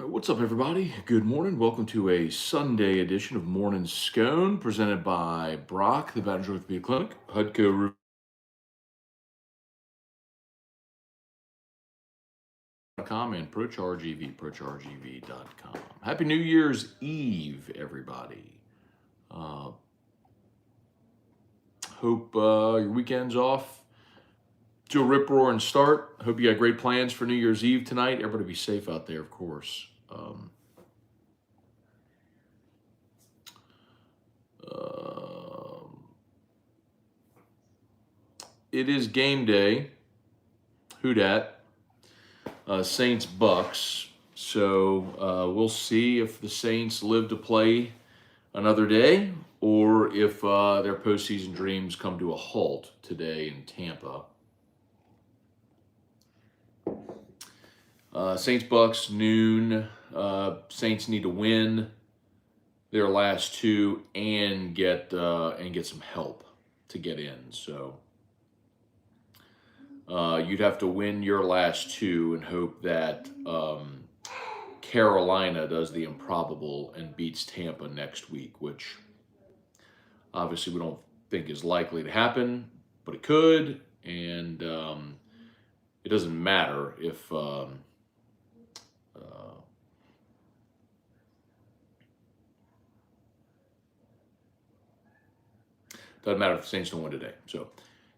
What's up, everybody? Good morning. Welcome to a Sunday edition of Morning Scone, presented by Brock, the Baton Rouge Orthopedic Clinic, HUDCO.com, and ProChargeEV, Happy New Year's Eve, everybody. Hope your weekend's off to a rip-roaring start. Hope you got great plans for New Year's Eve tonight. Everybody be safe out there, of course. It is game day. Who dat? Saints Bucs. So we'll see if the Saints live to play another day, or if their postseason dreams come to a halt today in Tampa. Saints Bucs noon. Saints need to win their last two and get some help to get in. So you'd have to win your last two and hope that Carolina does the improbable and beats Tampa next week, which obviously we don't think is likely to happen, but it could. And it doesn't matter if doesn't matter if the Saints don't win today. So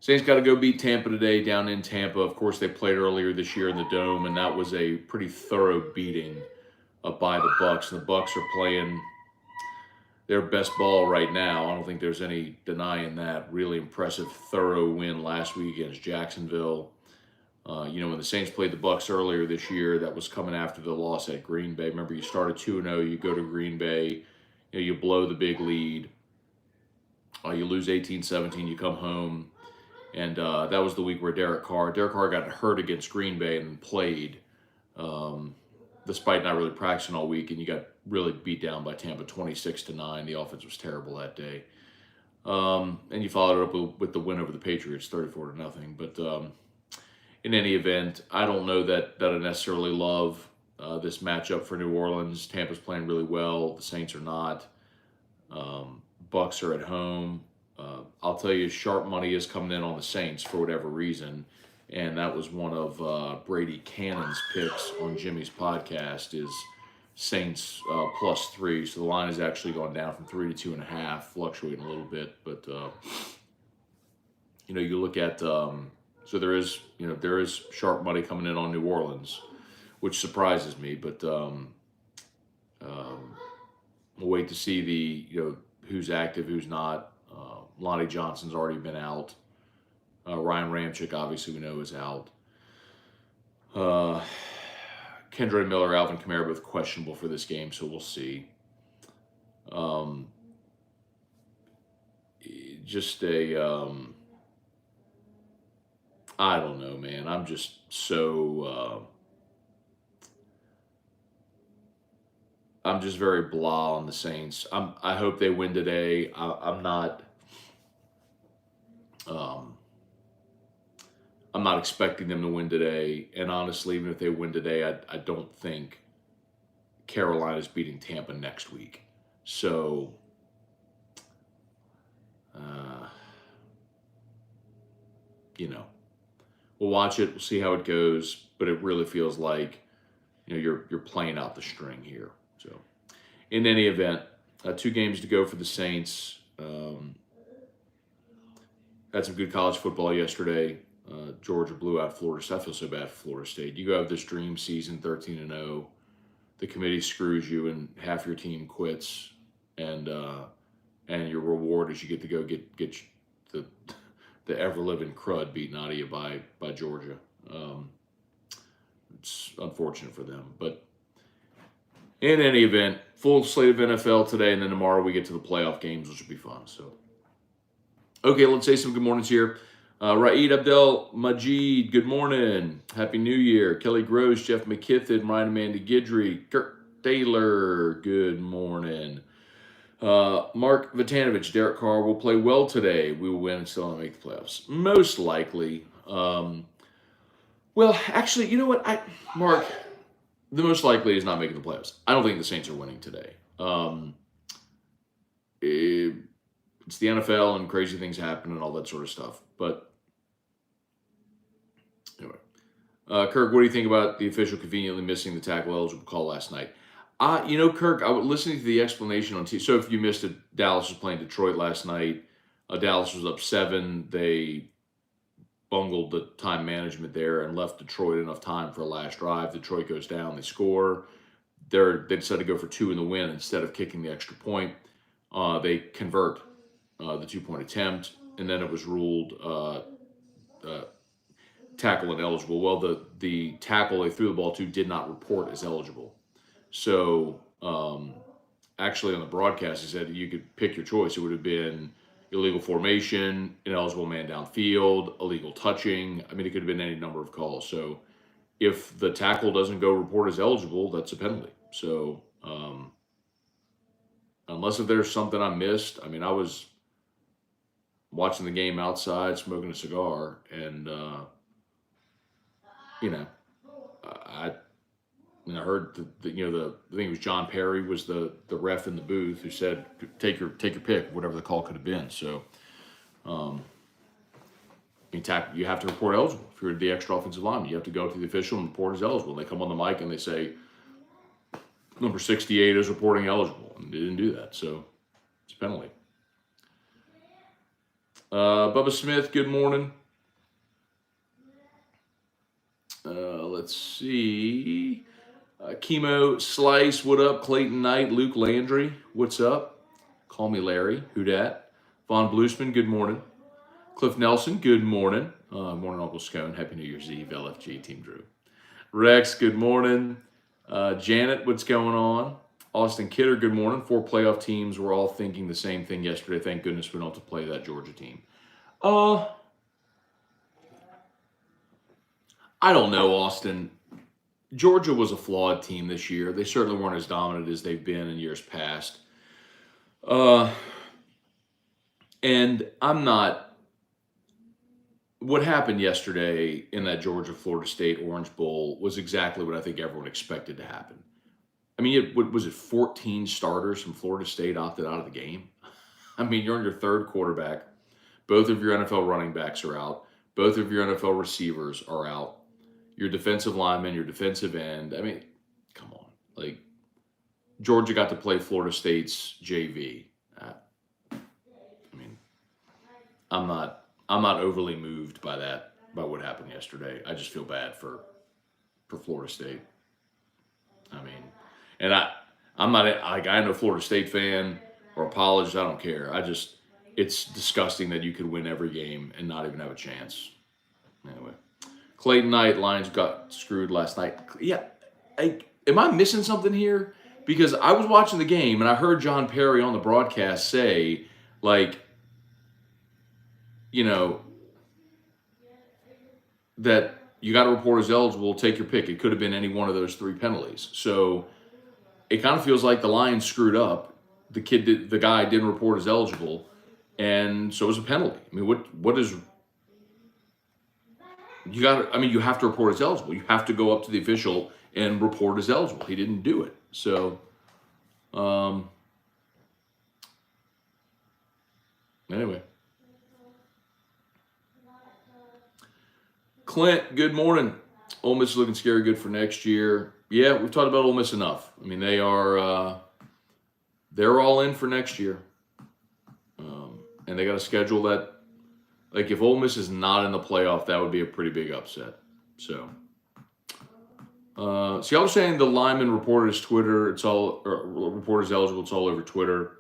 Saints got to go beat Tampa today down in Tampa. Of course, they played earlier this year in the Dome, and that was a pretty thorough beating by the Bucs. And the Bucs are playing their best ball right now. I don't think there's any denying that. Really impressive, thorough win last week against Jacksonville. When the Saints played the Bucs earlier this year, that was coming after the loss at Green Bay. Remember, you started 2-0, you go to Green Bay, you blow the big lead. You lose 18-17, you come home. And that was the week where Derek Carr got hurt against Green Bay and played, despite not really practicing all week. And you got really beat down by Tampa 26-9. The offense was terrible that day. And you followed it up with the win over the Patriots, 34-0. But in any event, I don't know that I necessarily love this matchup for New Orleans. Tampa's playing really well. The Saints are not. Bucs are at home. I'll tell you, sharp money is coming in on the Saints for whatever reason, and that was one of Brady Cannon's picks on Jimmy's podcast is Saints +3. So the line has actually gone down from 3 to 2.5, fluctuating a little bit. But you look at so there is sharp money coming in on New Orleans, which surprises me. But we'll wait to see the who's active, who's not. Lonnie Johnson's already been out. Ryan Ramczyk, obviously, we know is out. Kendre Miller, Alvin Kamara, both questionable for this game, so we'll see. I don't know, man. I'm just so... I'm just very blah on the Saints. I hope they win today. I'm not expecting them to win today. And honestly, even if they win today, I don't think Carolina's beating Tampa next week. So, we'll watch it. We'll see how it goes. But it really feels like, you're playing out the string here. So, in any event, 2 games to go for the Saints. Had some good college football yesterday. Georgia blew out Florida State. I feel so bad for Florida State. You have this dream season, 13-0. The committee screws you, and half your team quits, and your reward is you get to go get the ever living crud beaten out of you by Georgia. It's unfortunate for them, but in any event, full slate of NFL today, and then tomorrow we get to the playoff games, which will be fun. So, okay, let's say some good mornings here. Raed Abdel Majid, good morning. Happy New Year. Kelly Gross, Jeff McKithen, Ryan Amanda Guidry, Kirk Taylor, good morning. Mark Vitanovich, Derek Carr will play well today. We will win and still not make the playoffs. Most likely. Well, actually, you know what, Mark, the most likely is not making the playoffs. I don't think the Saints are winning today. It's the NFL and crazy things happen and all that sort of stuff. But anyway, Kirk, what do you think about the official conveniently missing the tackle eligible call last night? Kirk, I was listening to the explanation on TV. So if you missed it, Dallas was playing Detroit last night. Dallas was up 7. They bungled the time management there and left Detroit enough time for a last drive. Detroit goes down, they score. They decided to go for 2 in the win instead of kicking the extra point. They convert the 2-point attempt, and then it was ruled tackle ineligible. Well, the tackle they threw the ball to did not report as eligible. So actually on the broadcast, he said you could pick your choice. It would have been illegal formation, ineligible man downfield, illegal touching. I mean, it could have been any number of calls. So if the tackle doesn't go report as eligible, that's a penalty. So unless if there's something I missed, I mean, I was watching the game outside, smoking a cigar, and I heard I think it was John Perry was the ref in the booth who said take your pick, whatever the call could have been. So, you have to report eligible. If you're the extra offensive lineman, you have to go to the official and report as eligible. They come on the mic and they say number 68 is reporting eligible, and they didn't do that, so it's a penalty. Bubba Smith, good morning. Let's see. Chemo Slice, what up? Clayton Knight, Luke Landry, what's up? Call me Larry, who dat? Von Bluesman, good morning. Cliff Nelson, good morning. Morning, Uncle Scone. Happy New Year's Eve, LFG, Team Drew. Rex, good morning. Janet, what's going on? Austin Kidder, good morning. 4 playoff teams were all thinking the same thing yesterday. Thank goodness we don't have to play that Georgia team. I don't know, Austin. Georgia was a flawed team this year. They certainly weren't as dominant as they've been in years past. And I'm not. What happened yesterday in that Georgia-Florida State Orange Bowl was exactly what I think everyone expected to happen. I mean, was it 14 starters from Florida State opted out of the game? I mean, you're on your third quarterback. Both of your NFL running backs are out. Both of your NFL receivers are out. Your defensive lineman, your defensive end. I mean, come on. Like, Georgia got to play Florida State's JV. I'm not overly moved by that, by what happened yesterday. I just feel bad for Florida State. I mean, and I'm not like I'm a Florida State fan or apologist. I don't care. It's disgusting that you could win every game and not even have a chance. Anyway, Clayton Knight, Lions got screwed last night. Yeah, am I missing something here? Because I was watching the game and I heard John Perry on the broadcast say, like, that you got to report as eligible, take your pick. It could have been any one of those 3 penalties. So it kind of feels like the Lions screwed up. The guy didn't report as eligible, and so it was a penalty. I mean, what is you got? I mean, you have to report as eligible. You have to go up to the official and report as eligible. He didn't do it. So, anyway. Clint, good morning. Ole Miss is looking scary good for next year. Yeah, we've talked about Ole Miss enough. I mean, they're all in for next year. And they got a schedule that, like, if Ole Miss is not in the playoff, that would be a pretty big upset. So y'all were saying the lineman reported his Twitter. It's all reporters eligible. It's all over Twitter.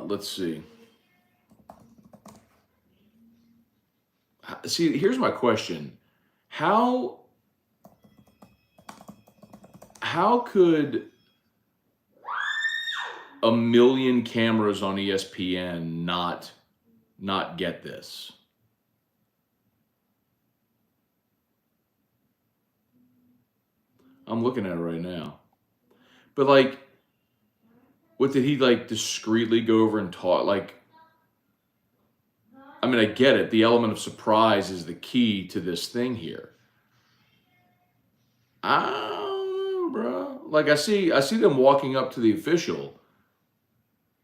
Let's see. See, here's my question. How could a million cameras on ESPN not get this? I'm looking at it right now. But, like, what did he, like, discreetly go over and talk? Like, I mean, I get it. The element of surprise is the key to this thing here. I don't know, bro. Like I see them walking up to the official,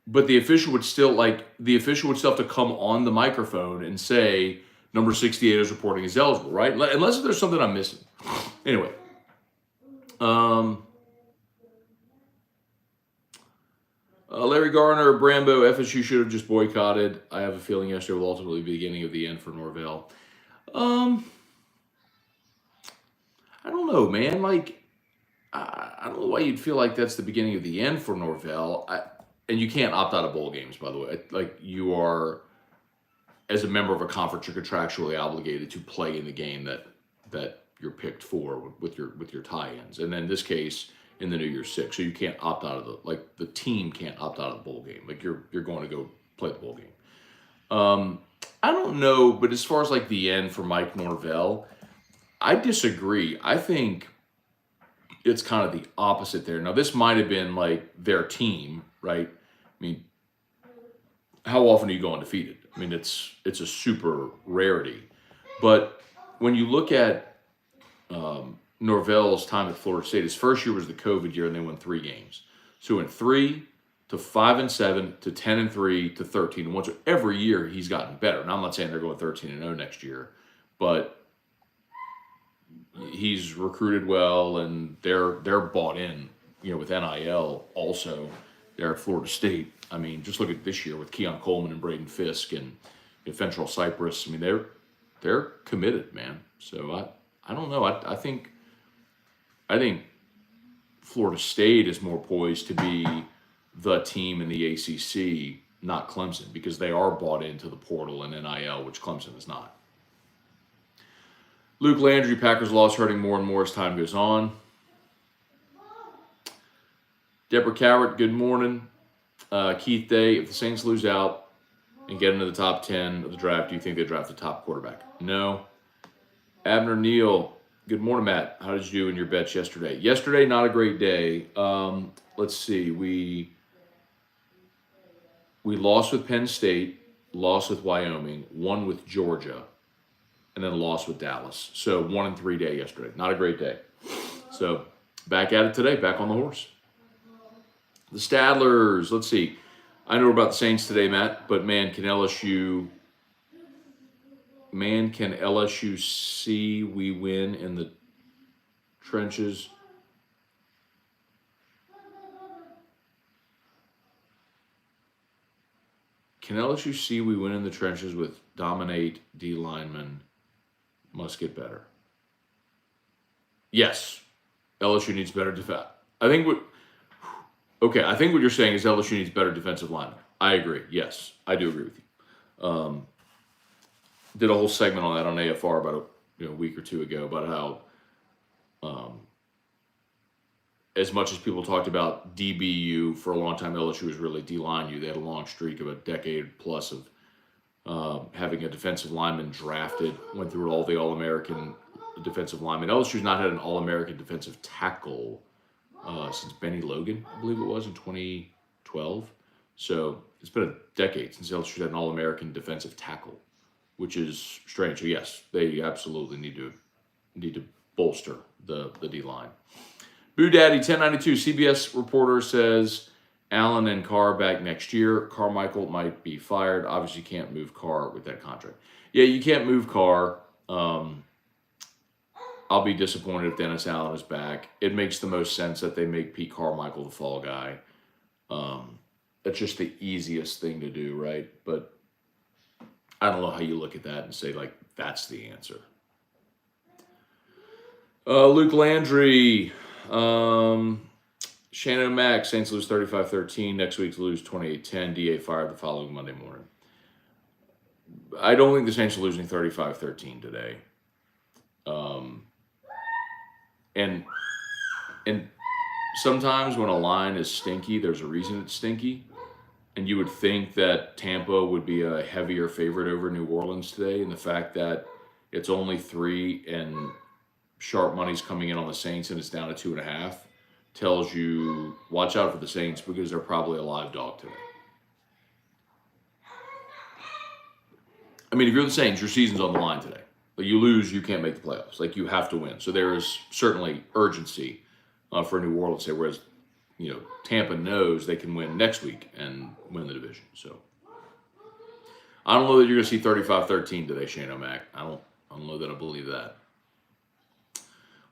but the official would still have to come on the microphone and say number 68 is reporting is eligible, right? Unless there's something I'm missing. Anyway, Larry Garner, Brambo, FSU should have just boycotted. I have a feeling yesterday will ultimately be the beginning of the end for Norvell. I don't know, man. Like, I don't know why you'd feel like that's the beginning of the end for Norvell. And you can't opt out of bowl games, by the way. Like, you are, as a member of a conference, you're contractually obligated to play in the game that you're picked for with your tie-ins. And then in this case, in the New Year's Six, so you can't opt out of the team can't opt out of the bowl game. Like, you're going to go play the bowl game. I don't know, but as far as like the end for Mike Norvell, I disagree. I think it's kind of the opposite there. Now, this might have been like their team, right? I mean, how often do you go undefeated? I mean, it's a super rarity. But when you look at Norvell's time at Florida State, his first year was the COVID year, and they won 3 games. So he went 3 to 5-7 to 10-3 to 13-1. So every year he's gotten better. Now, I'm not saying they're going 13-0 next year, but he's recruited well, and they're bought in, with NIL also there at Florida State. I mean, just look at this year with Keon Coleman and Braden Fisk and Fentrell Cypress. I mean, they're committed, man. So I don't know. I think Florida State is more poised to be the team in the ACC, not Clemson, because they are bought into the portal and NIL, which Clemson is not. Luke Landry, Packers loss hurting more and more as time goes on. Deborah Cowart, good morning. Keith Day, if the Saints lose out and get into the top 10 of the draft, do you think they draft the top quarterback? No. Abner Neal, good morning, Matt. How did you do in your bets yesterday? Yesterday, not a great day. Let's see. We lost with Penn State, lost with Wyoming, won with Georgia, and then lost with Dallas. So 1-3 day yesterday. Not a great day. So back at it today, back on the horse. The Stadlers, let's see. I know about the Saints today, Matt, but man, can LSU see we win in the trenches? Can LSU see we win in the trenches with dominate D linemen? Must get better. Yes, LSU needs better defense. I think what you're saying is LSU needs better defensive linemen. I agree. Yes, I do agree with you. Did a whole segment on that on AFR about a week or two ago about how, as much as people talked about DBU for a long time, LSU was really D-line U. They had a long streak of a decade plus of having a defensive lineman drafted, went through all the All-American defensive linemen. LSU's not had an All-American defensive tackle since Benny Logan, I believe it was, in 2012. So it's been a decade since LSU had an All-American defensive tackle, which is strange. So yes, they absolutely need to bolster the D-line. Boo Daddy 1092 CBS reporter says Allen and Carr back next year. Carmichael might be fired. Obviously, you can't move Carr with that contract. Yeah, you can't move Carr. I'll be disappointed if Dennis Allen is back. It makes the most sense that they make Pete Carmichael the fall guy. That's just the easiest thing to do, right? But I don't know how you look at that and say, like, that's the answer. Luke Landry, Shannon Mack, Saints lose 35-13. Next week lose 28-10. DA fired the following Monday morning. I don't think the Saints are losing 35-13 today. And sometimes when a line is stinky, there's a reason it's stinky. And you would think that Tampa would be a heavier favorite over New Orleans today. And the fact that it's only 3 and sharp money's coming in on the Saints and it's down to 2.5 tells you watch out for the Saints because they're probably a live dog today. mean, if you're the Saints, your season's on the line today. Like, you lose, you can't make the playoffs. Like, you have to win. So there is certainly urgency for New Orleans here, whereas, Tampa knows they can win next week and win the division. So I don't know that you're going to see 35-13 today, Shane O'Mac. I don't know that I believe that.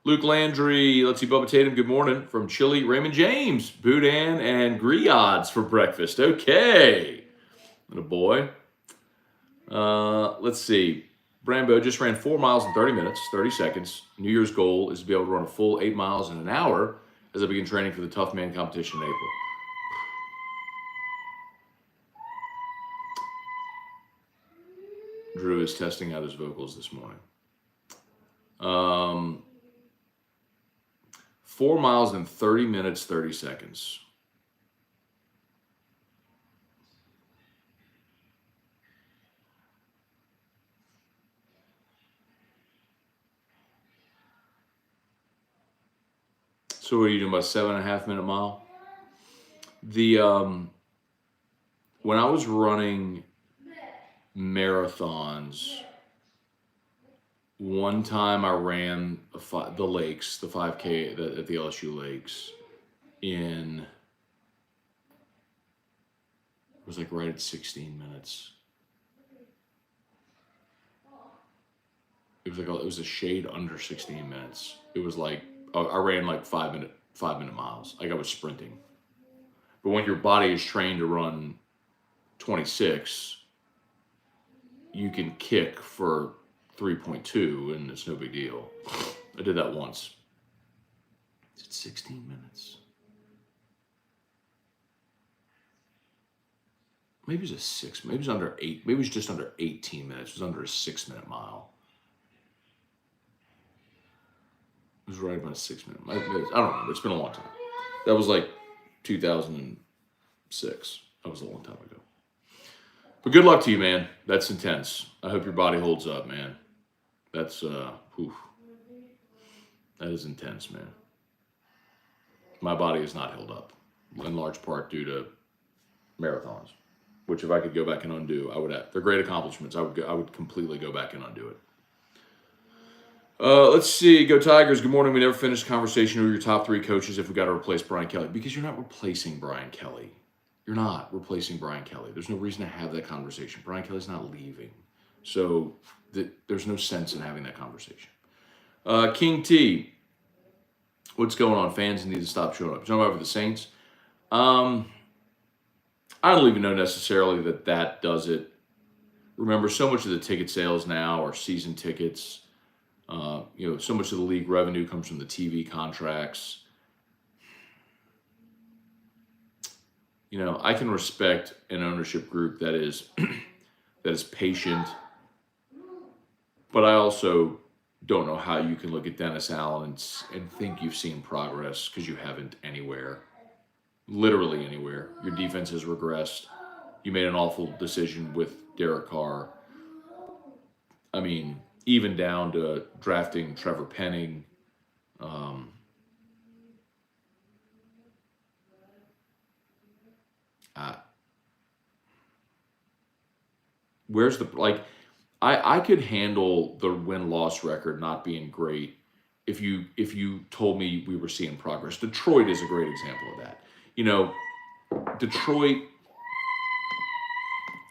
Luke Landry, let's see, Bubba Tatum, good morning from Chile. Raymond James, Boudin, and griots for breakfast. Okay. Little boy. Let's see. Brambo just ran 4 miles in 30 minutes, 30 seconds. New Year's goal is to be able to run a full 8 miles in an hour as I begin training for the Tough Man competition in April. Drew is testing out his vocals this morning. 4 miles in 30 minutes, 30 seconds. So what are you doing, about 7.5 minute mile? When I was running marathons, one time I ran the lakes, the 5K at the LSU lakes it was like right at 16 minutes. It was a shade under 16 minutes. It was like, I ran like 5 minute miles. Like I was sprinting. But when your body is trained to run 26, you can kick for 3.2 and it's no big deal. I did that once. It's 16 minutes. Maybe it was a 6. Maybe it was under 8. Maybe it was just under 18 minutes. It was under a 6 minute mile. It was right about a 6 minute. I don't remember. It's been a long time. That was like 2006. That was a long time ago. But good luck to you, man. That's intense. I hope your body holds up, man. That's, that is intense, man. My body is not held up, in large part due to marathons, which if I could go back and undo, I would have. They're great accomplishments. I would completely go back and undo it. Let's see. Go Tigers. Good morning. We never finished the conversation. Who are your top 3 coaches if we got to replace Brian Kelly? Because you're not replacing Brian Kelly. You're not replacing Brian Kelly. There's no reason to have that conversation. Brian Kelly's not leaving. So there's no sense in having that conversation. King T. What's going on? Fans need to stop showing up. Jump over the Saints. I don't even know necessarily that does it. Remember, so much of the ticket sales now are season tickets. So much of the league revenue comes from the TV contracts. I can respect an ownership group that is patient, but I also don't know how you can look at Dennis Allen and think you've seen progress because you haven't anywhere, literally anywhere. Your defense has regressed. You made an awful decision with Derek Carr. I mean, even down to drafting Trevor Penning. Where's I could handle the win-loss record not being great if you told me we were seeing progress. Detroit is a great example of that. Detroit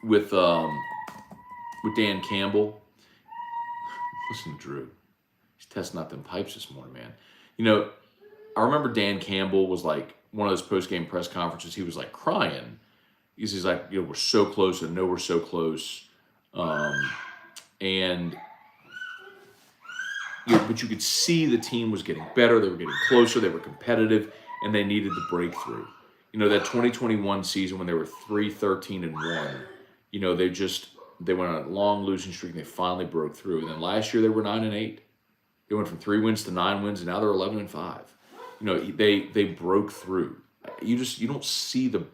with Dan Campbell. Listen to Drew. He's testing out them pipes this morning, man. I remember Dan Campbell was like one of those post-game press conferences. He was like crying. He's like, we're so close. I know we're so close. But you could see the team was getting better. They were getting closer. They were competitive, and they needed the breakthrough. That 2021 season when they were 3-13-1. They went on a long losing streak and they finally broke through. And then last year they were 9-8. They went from 3 wins to 9 wins, and now they're 11-5. They broke through. You don't see the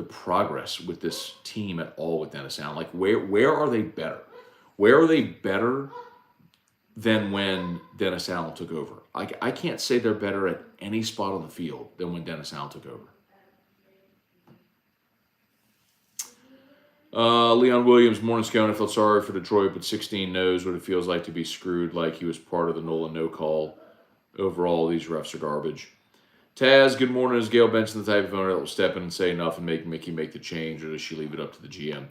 progress with this team at all with Dennis Allen. Like where are they better? Where are they better than when Dennis Allen took over? I can't say they're better at any spot on the field than when Dennis Allen took over. Leon Williams, morning Scone. I felt sorry for Detroit, but 16 knows what it feels like to be screwed, like he was part of the Nolan no call. Overall, these refs are garbage. Taz, good morning. Is Gail Benson the type of owner that will step in and say enough and make Mickey make the change, or does she leave it up to the GM?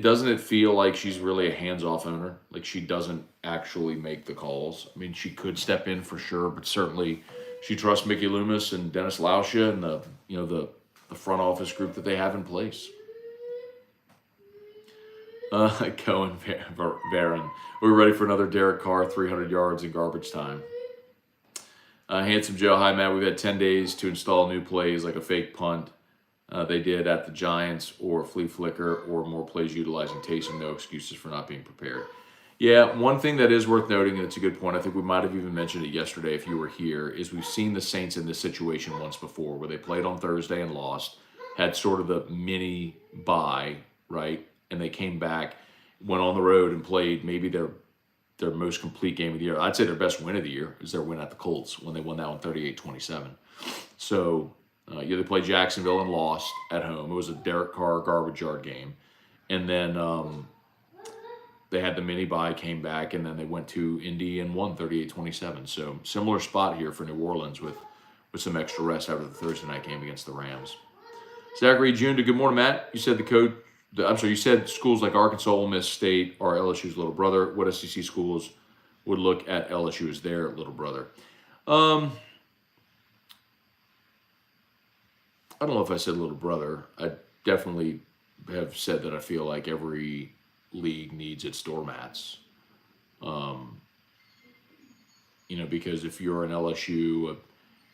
Doesn't it feel like she's really a hands-off owner? Like she doesn't actually make the calls. I mean, she could step in for sure, but certainly she trusts Mickey Loomis and Dennis Lauscha and the front office group that they have in place. Cohen Varon. We're ready for another Derek Carr 300 yards in garbage time. Handsome Joe, hi Matt. We've had 10 days to install new plays like a fake punt they did at the Giants, or flea flicker, or more plays utilizing Taysom. No excuses for not being prepared. Yeah, one thing that is worth noting, and it's a good point, I think we might have even mentioned it yesterday if you were here, is we've seen the Saints in this situation once before where they played on Thursday and lost, had sort of the mini bye, right? And they came back, went on the road and played maybe their most complete game of the year. I'd say their best win of the year is their win at the Colts when they won that one 38-27. So they played Jacksonville and lost at home. It was a Derek Carr garbage yard game. And then they had the mini bye, came back, and then they went to Indy and won 38-27. So similar spot here for New Orleans with some extra rest after the Thursday night game against the Rams. Zachary June, good morning, Matt. You said you said schools like Arkansas, Ole Miss State are LSU's little brother. What SEC schools would look at LSU as their little brother? I don't know if I said little brother. I definitely have said that I feel like every league needs its doormats. Because if you're an LSU,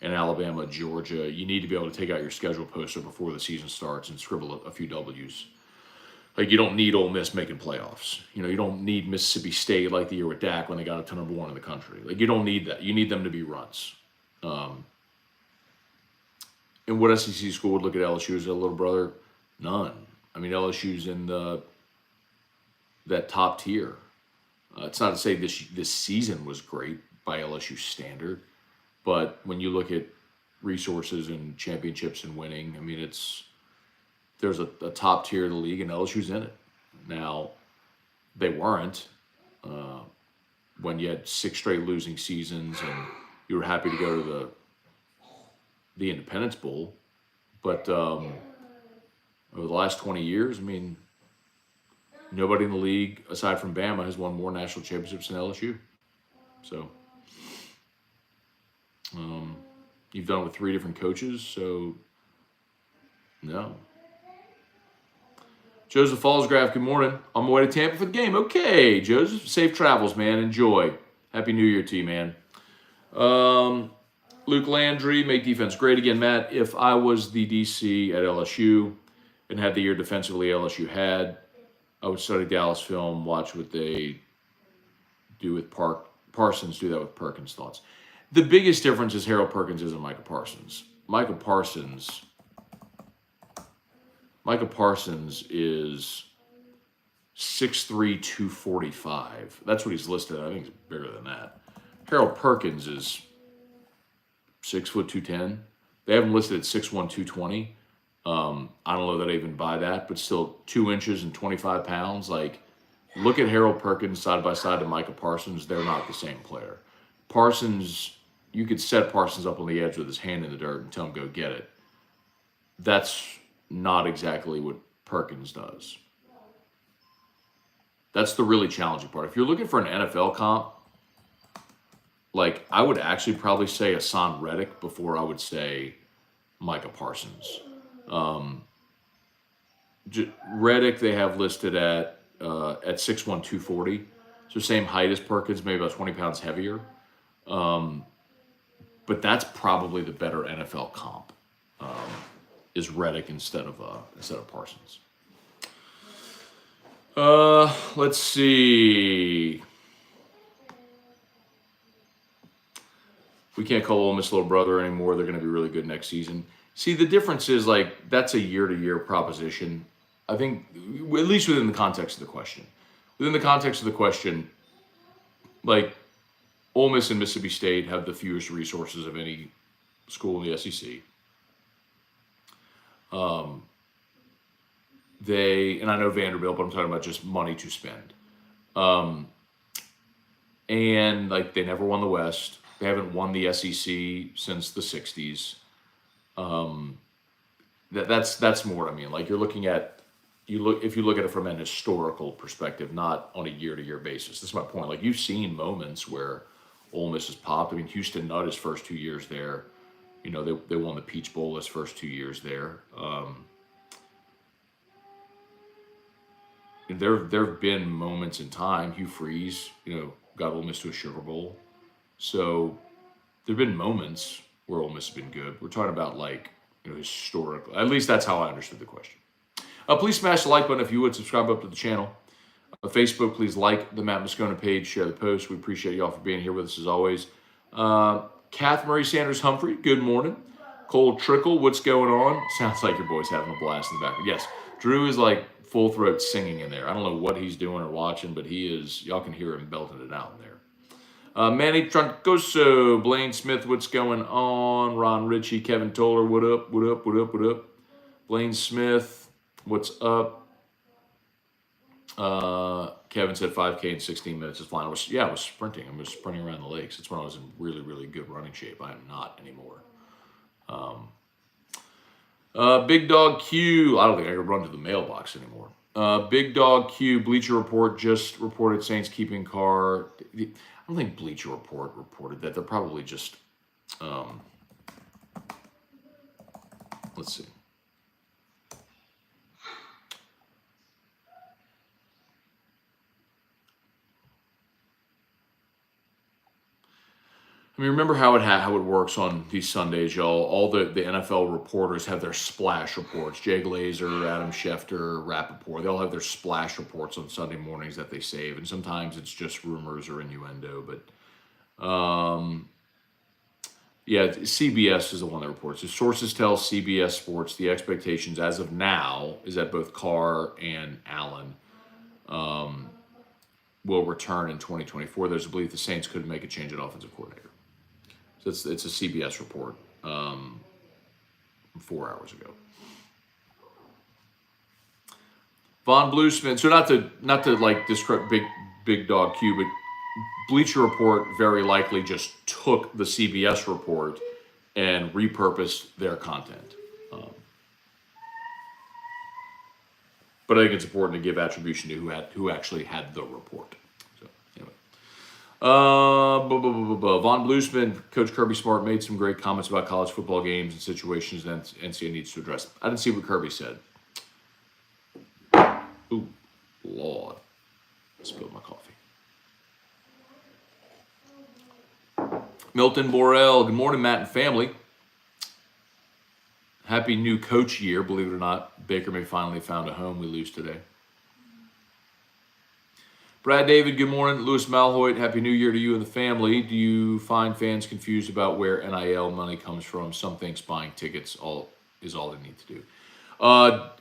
an Alabama, Georgia, you need to be able to take out your schedule poster before the season starts and scribble a few W's. Like, you don't need Ole Miss making playoffs. You don't need Mississippi State like the year with Dak when they got up to number one in the country. Like, you don't need that. You need them to be runs. And what SEC school would look at LSU as a little brother? None. I mean, LSU's in that top tier. It's not to say this season was great by LSU standard, but when you look at resources and championships and winning, I mean, there's a top tier of the league, and LSU's in it. Now, they weren't when you had 6 straight losing seasons and you were happy to go to the Independence Bowl. But over the last 20 years, I mean, nobody in the league, aside from Bama, has won more national championships than LSU. So, you've done it with 3 different coaches, so no. Joseph Fallsgraf, good morning. On my way to Tampa for the game. Okay, Joseph, safe travels, man. Enjoy. Happy New Year to you, man. Luke Landry, make defense great again. Matt, if I was the DC at LSU and had the year defensively LSU had, I would study Dallas film, watch what they do with Parsons, do that with Perkins. Thoughts? The biggest difference is Harold Perkins isn't Micah Parsons. Micah Parsons is 6'3", 245. That's what he's listed. I think he's bigger than that. Harold Perkins is 6 foot 210. They have him listed at 6'1", 220. I don't know that I even buy that, but still 2 inches and 25 pounds. Like, look at Harold Perkins side by side to Micah Parsons. They're not the same player. Parsons, you could set Parsons up on the edge with his hand in the dirt and tell him go get it. That's not exactly what Perkins does. That's the really challenging part. If you're looking for an NFL comp, like, I would actually probably say Hassan Reddick before I would say Micah Parsons. Reddick they have listed at 6'1", 240. So same height as Perkins, maybe about 20 pounds heavier. But that's probably the better NFL comp. Is Reddick instead of Parsons. Let's see. We can't call Ole Miss little brother anymore. They're going to be really good next season. See, the difference is, like, that's a year-to-year proposition. I think, at least within the context of the question. Within the context of the question, like, Ole Miss and Mississippi State have the fewest resources of any school in the SEC. and I know Vanderbilt, but I'm talking about just money to spend. And like they never won the West. They haven't won the SEC since the 60s. That's more. I mean, like you're looking at if you look at it from an historical perspective, not on a year-to-year basis. That's my point. Like you've seen moments where Ole Miss has popped. I mean, Houston Nutt his first 2 years there. You know, they won the Peach Bowl his first 2 years there. There have been moments in time. Hugh Freeze, you know, got Ole Miss to a Sugar Bowl. So there have been moments where Ole Miss has been good. We're talking about like, you know, historical. At least that's how I understood the question. Please smash the like button if you would. Subscribe up to the channel. Facebook, please like the Matt Moscona page. Share the post. We appreciate you all for being here with us as always. Kath Murray Sanders Humphrey, good morning. Cole Trickle, what's going on? Sounds like your boy's having a blast in the background. Yes, Drew is like full throat singing in there. I don't know what he's doing or watching, but he is. Y'all can hear him belting it out in there. Manny Troncoso, Blaine Smith, what's going on? Ron Ritchie, Kevin Toller, what up? What up? What up? What up? Blaine Smith. What's up? Kevin said 5K in 16 minutes is fine. I was sprinting. I was sprinting around the lakes. It's when I was in really, really good running shape. I am not anymore. Big Dog Q. I don't think I could run to the mailbox anymore. Big Dog Q. Bleacher Report just reported Saints keeping Carr. I don't think Bleacher Report reported that. They're probably just. Let's see. I mean, remember how it works on these Sundays, y'all. All the NFL reporters have their splash reports. Jay Glazer, Adam Schefter, Rappaport. They all have their splash reports on Sunday mornings that they save. And sometimes it's just rumors or innuendo. But, yeah, CBS is the one that reports. The sources tell CBS Sports the expectations as of now is that both Carr and Allen will return in 2024. There's a belief the Saints could make a change at offensive coordinator. So it's a CBS report 4 hours ago. Von Bluesman. So not to like discredit Big Dog Q, but Bleacher Report very likely just took the CBS report and repurposed their content. But I think it's important to give attribution to who actually had the report. So anyway. Von Bluesman, Coach Kirby Smart made some great comments about college football games and situations that NCAA needs to address. I didn't see what Kirby said. Ooh, Lord. I spilled my coffee. Milton Borrell, good morning, Matt and family. Happy new coach year. Believe it or not, Baker may finally found a home. We lose today. Brad David, good morning. Louis Malhoit, happy new year to you and the family. Do you find fans confused about where NIL money comes from? Some think buying tickets is all they need to do.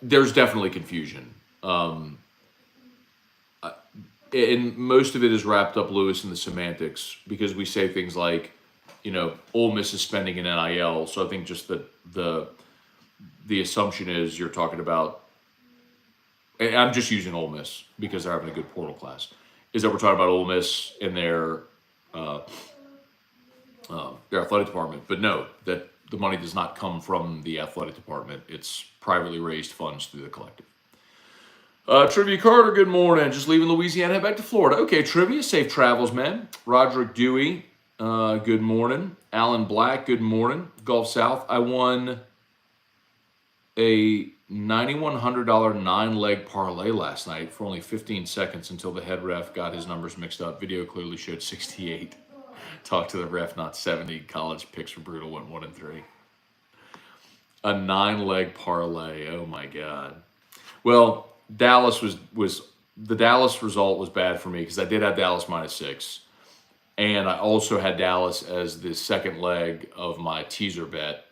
There's definitely confusion. And most of it is wrapped up, Louis, in the semantics because we say things like, you know, Ole Miss is spending in NIL. So I think just the assumption is you're talking about, and I'm just using Ole Miss because they're having a good portal class, is that we're talking about Ole Miss in their athletic department. But no, that the money does not come from the athletic department. It's privately raised funds through the collective. Trivia Carter, good morning. Just leaving Louisiana, head back to Florida. Okay, Trivia, safe travels, man. Roderick Dewey, good morning. Alan Black, good morning. Gulf South, I won a $9,100 9-leg parlay last night for only 15 seconds until the head ref got his numbers mixed up. Video clearly showed 68. Talk to the ref, not 70. College picks were brutal, went 1-3. A 9-leg parlay, oh my God. Well, Dallas was the Dallas result was bad for me because I did have Dallas -6. And I also had Dallas as the second leg of my teaser bet,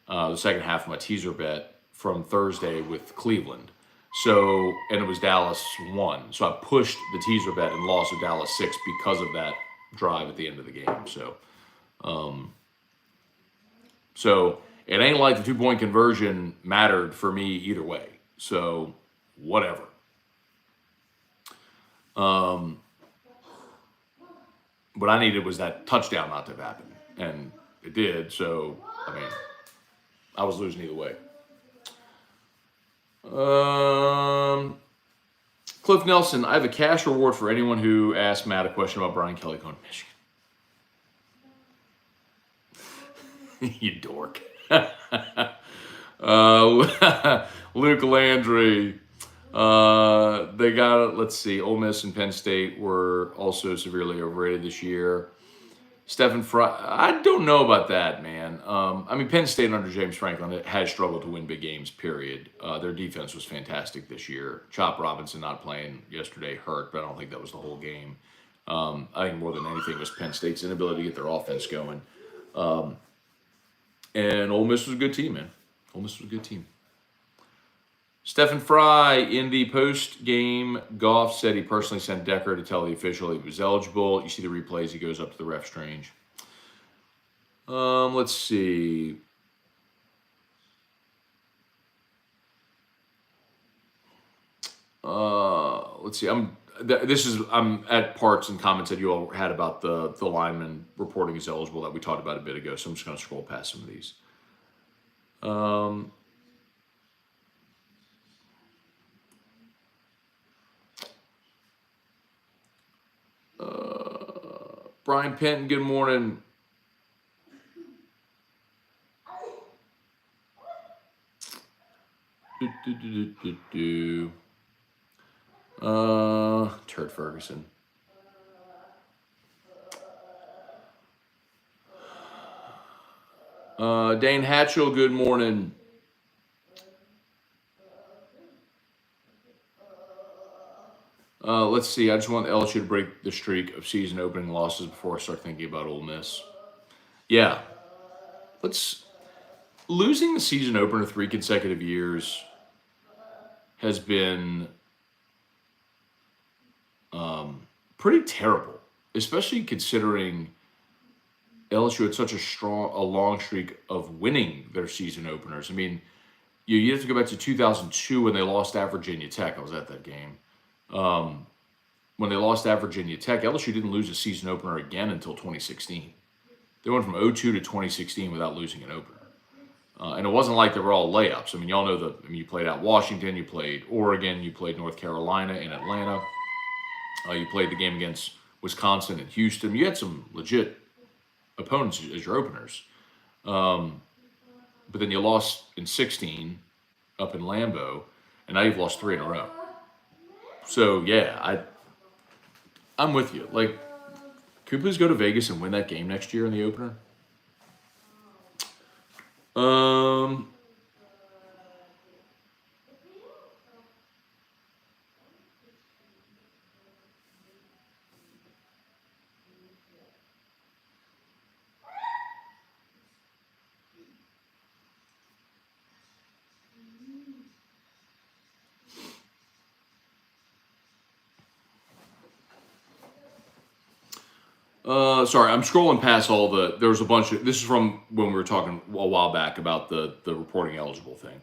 the second half of my teaser bet from Thursday with Cleveland. So, and it was Dallas 1. So I pushed the teaser bet and lost to Dallas 6 because of that drive at the end of the game. So it ain't like the 2-point conversion mattered for me either way. So whatever. What I needed was that touchdown not to have happened, and it did. So, I mean, I was losing either way. Cliff Nelson, I have a cash reward for anyone who asks Matt a question about Brian Kelly going to Michigan. You dork. Luke Landry. They got, let's see, Ole Miss and Penn State were also severely overrated this year. Stephen Fry, I don't know about that, man. I mean, Penn State under James Franklin has struggled to win big games, period. Their defense was fantastic this year. Chop Robinson not playing yesterday hurt, but I don't think that was the whole game. I think more than anything was Penn State's inability to get their offense going. And Ole Miss was a good team, man. Ole Miss was a good team. Stephen Fry, in the post-game, Goff said he personally sent Decker to tell the official he was eligible. You see the replays, he goes up to the ref strange. Let's see. Let's see. I'm at parts and comments that you all had about the lineman reporting is eligible that we talked about a bit ago, so I'm just going to scroll past some of these. Brian Penton, good morning. Turd Ferguson. Dane Hatchell, good morning. Let's see. I just want LSU to break the streak of season opening losses before I start thinking about Ole Miss. Yeah. Losing the season opener 3 consecutive years has been pretty terrible, especially considering LSU had such a long streak of winning their season openers. I mean, you have to go back to 2002 when they lost at Virginia Tech. I was at that game. When they lost at Virginia Tech, LSU didn't lose a season opener again until 2016. They went from 2002 to 2016 without losing an opener. And it wasn't like they were all layups. I mean, y'all know you played at Washington, you played Oregon, you played North Carolina and Atlanta. You played the game against Wisconsin and Houston. You had some legit opponents as your openers. But then you lost in 16 up in Lambeau, and now you've lost 3 in a row. So, yeah, I'm with you. Like, can we please go to Vegas and win that game next year in the opener? Sorry, I'm scrolling past there was a bunch of, this is from when we were talking a while back about the reporting eligible thing.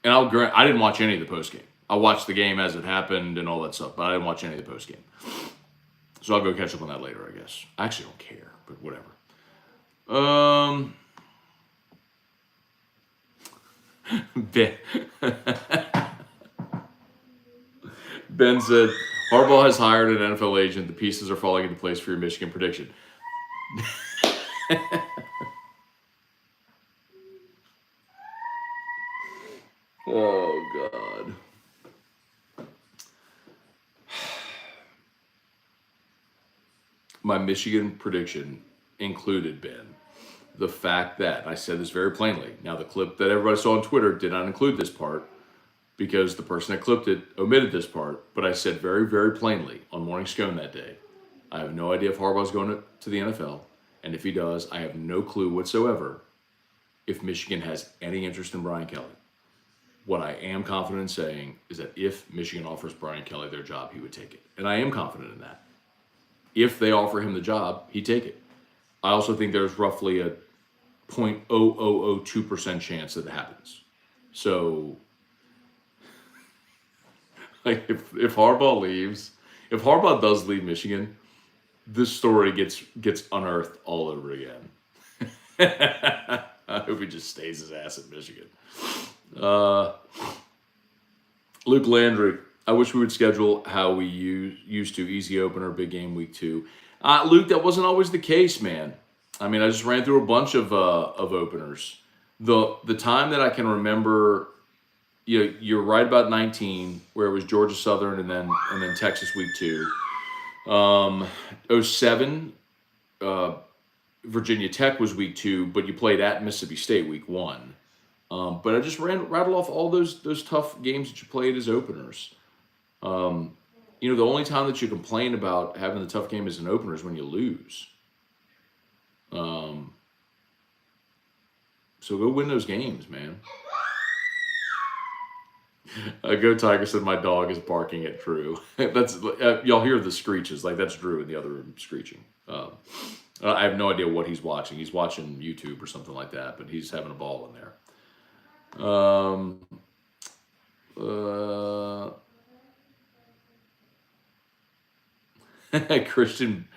And I didn't watch any of the postgame. I watched the game as it happened and all that stuff, but I didn't watch any of the postgame. So I'll go catch up on that later, I guess. I actually don't care, but whatever. Ben said, Harbaugh has hired an NFL agent. The pieces are falling into place for your Michigan prediction. Oh, God. My Michigan prediction included, Ben, the fact that, I said this very plainly, now the clip that everybody saw on Twitter did not include this part, because the person that clipped it omitted this part, but I said very, very plainly on Morning Scone that day, I have no idea if Harbaugh's going to the NFL, and if he does, I have no clue whatsoever if Michigan has any interest in Brian Kelly. What I am confident in saying is that if Michigan offers Brian Kelly their job, he would take it. And I am confident in that. If they offer him the job, he'd take it. I also think there's roughly a 0.0002% chance that it happens. So Like if Harbaugh leaves, if Harbaugh does leave Michigan, this story gets unearthed all over again. I hope he just stays his ass at Michigan. Uh, Luke Landry, I wish we would schedule how we used to, easy opener, big game week 2. Luke, that wasn't always the case, man. I mean, I just ran through a bunch of openers. The time that I can remember, you're right about 19, where it was Georgia Southern and then Texas week 2. 07, Virginia Tech was week 2, but you played at Mississippi State week 1. But I just rattled off all those tough games that you played as openers. The only time that you complain about having the tough game as an opener is when you lose. So go win those games, man. Go Tiger said my dog is barking at Drew. That's y'all hear the screeches, like that's Drew in the other room screeching. I have no idea what he's watching. He's watching YouTube or something like that, but he's having a ball in there. Christian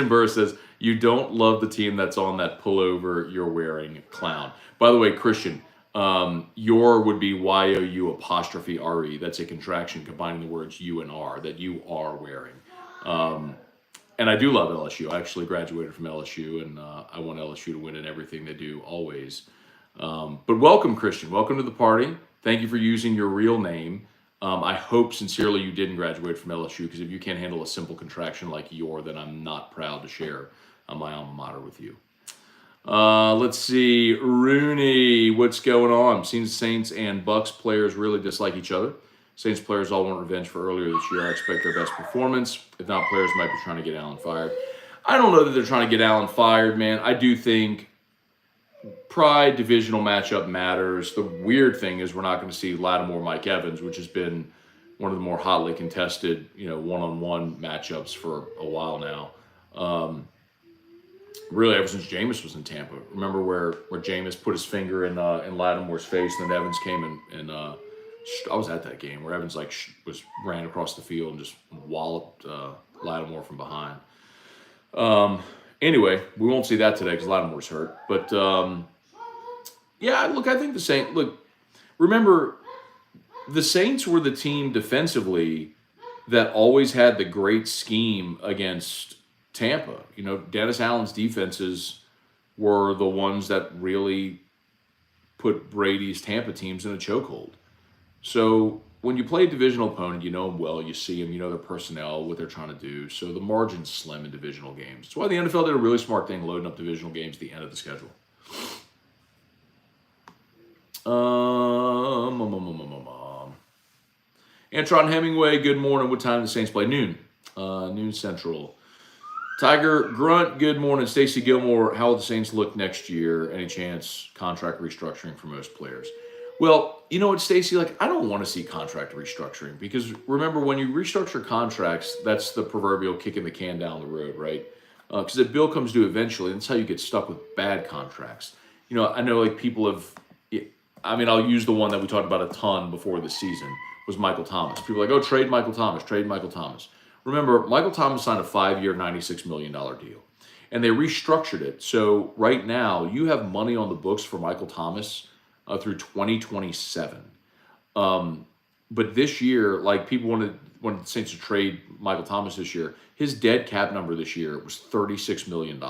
Burr says, you don't love the team that's on that pullover you're wearing, clown. By the way, Christian, your would be YOU''RE. That's a contraction combining the words U and R that you are wearing. And I do love LSU. I actually graduated from LSU, and I want LSU to win in everything they do, always. But welcome, Christian. Welcome to the party. Thank you for using your real name. I hope sincerely you didn't graduate from LSU, because if you can't handle a simple contraction like your, then I'm not proud to share my alma mater with you. Let's see. Rooney, what's going on? Seems Saints and Bucs players really dislike each other. Saints players all want revenge for earlier this year. I expect their best performance. If not, players might be trying to get Allen fired. I don't know that they're trying to get Allen fired, man. I do think pride divisional matchup matters. The weird thing is we're not going to see Lattimore, Mike Evans, which has been one of the more hotly contested, one-on-one matchups for a while now. Really, ever since Jameis was in Tampa. Remember where Jameis put his finger in Lattimore's face, and then Evans came and I was at that game where Evans ran across the field and just walloped Lattimore from behind. Anyway, we won't see that today because Lattimore's hurt. But yeah, look, I think the Saints. Look, remember, the Saints were the team defensively that always had the great scheme against Tampa. Dennis Allen's defenses were the ones that really put Brady's Tampa teams in a chokehold. So when you play a divisional opponent, you know them well, you see them, you know their personnel, what they're trying to do. So the margin's slim in divisional games. That's why the NFL did a really smart thing, loading up divisional games at the end of the schedule. Antron Hemingway, good morning. What time do the Saints play? Noon. Noon Central. Tiger Grunt, good morning. Stacy Gilmore, how will the Saints look next year? Any chance contract restructuring for most players? Well, you know what, Stacy? I don't want to see contract restructuring, because remember, when you restructure contracts, that's the proverbial kicking the can down the road, right? Because the bill comes due eventually, and that's how you get stuck with bad contracts. I know people have. I'll use the one that we talked about a ton before the season, was Michael Thomas. People are like, oh, trade Michael Thomas. Remember, Michael Thomas signed a 5-year, $96 million deal, and they restructured it. So right now, you have money on the books for Michael Thomas through 2027. But this year, people wanted the Saints to trade Michael Thomas this year. His dead cap number this year was $36 million.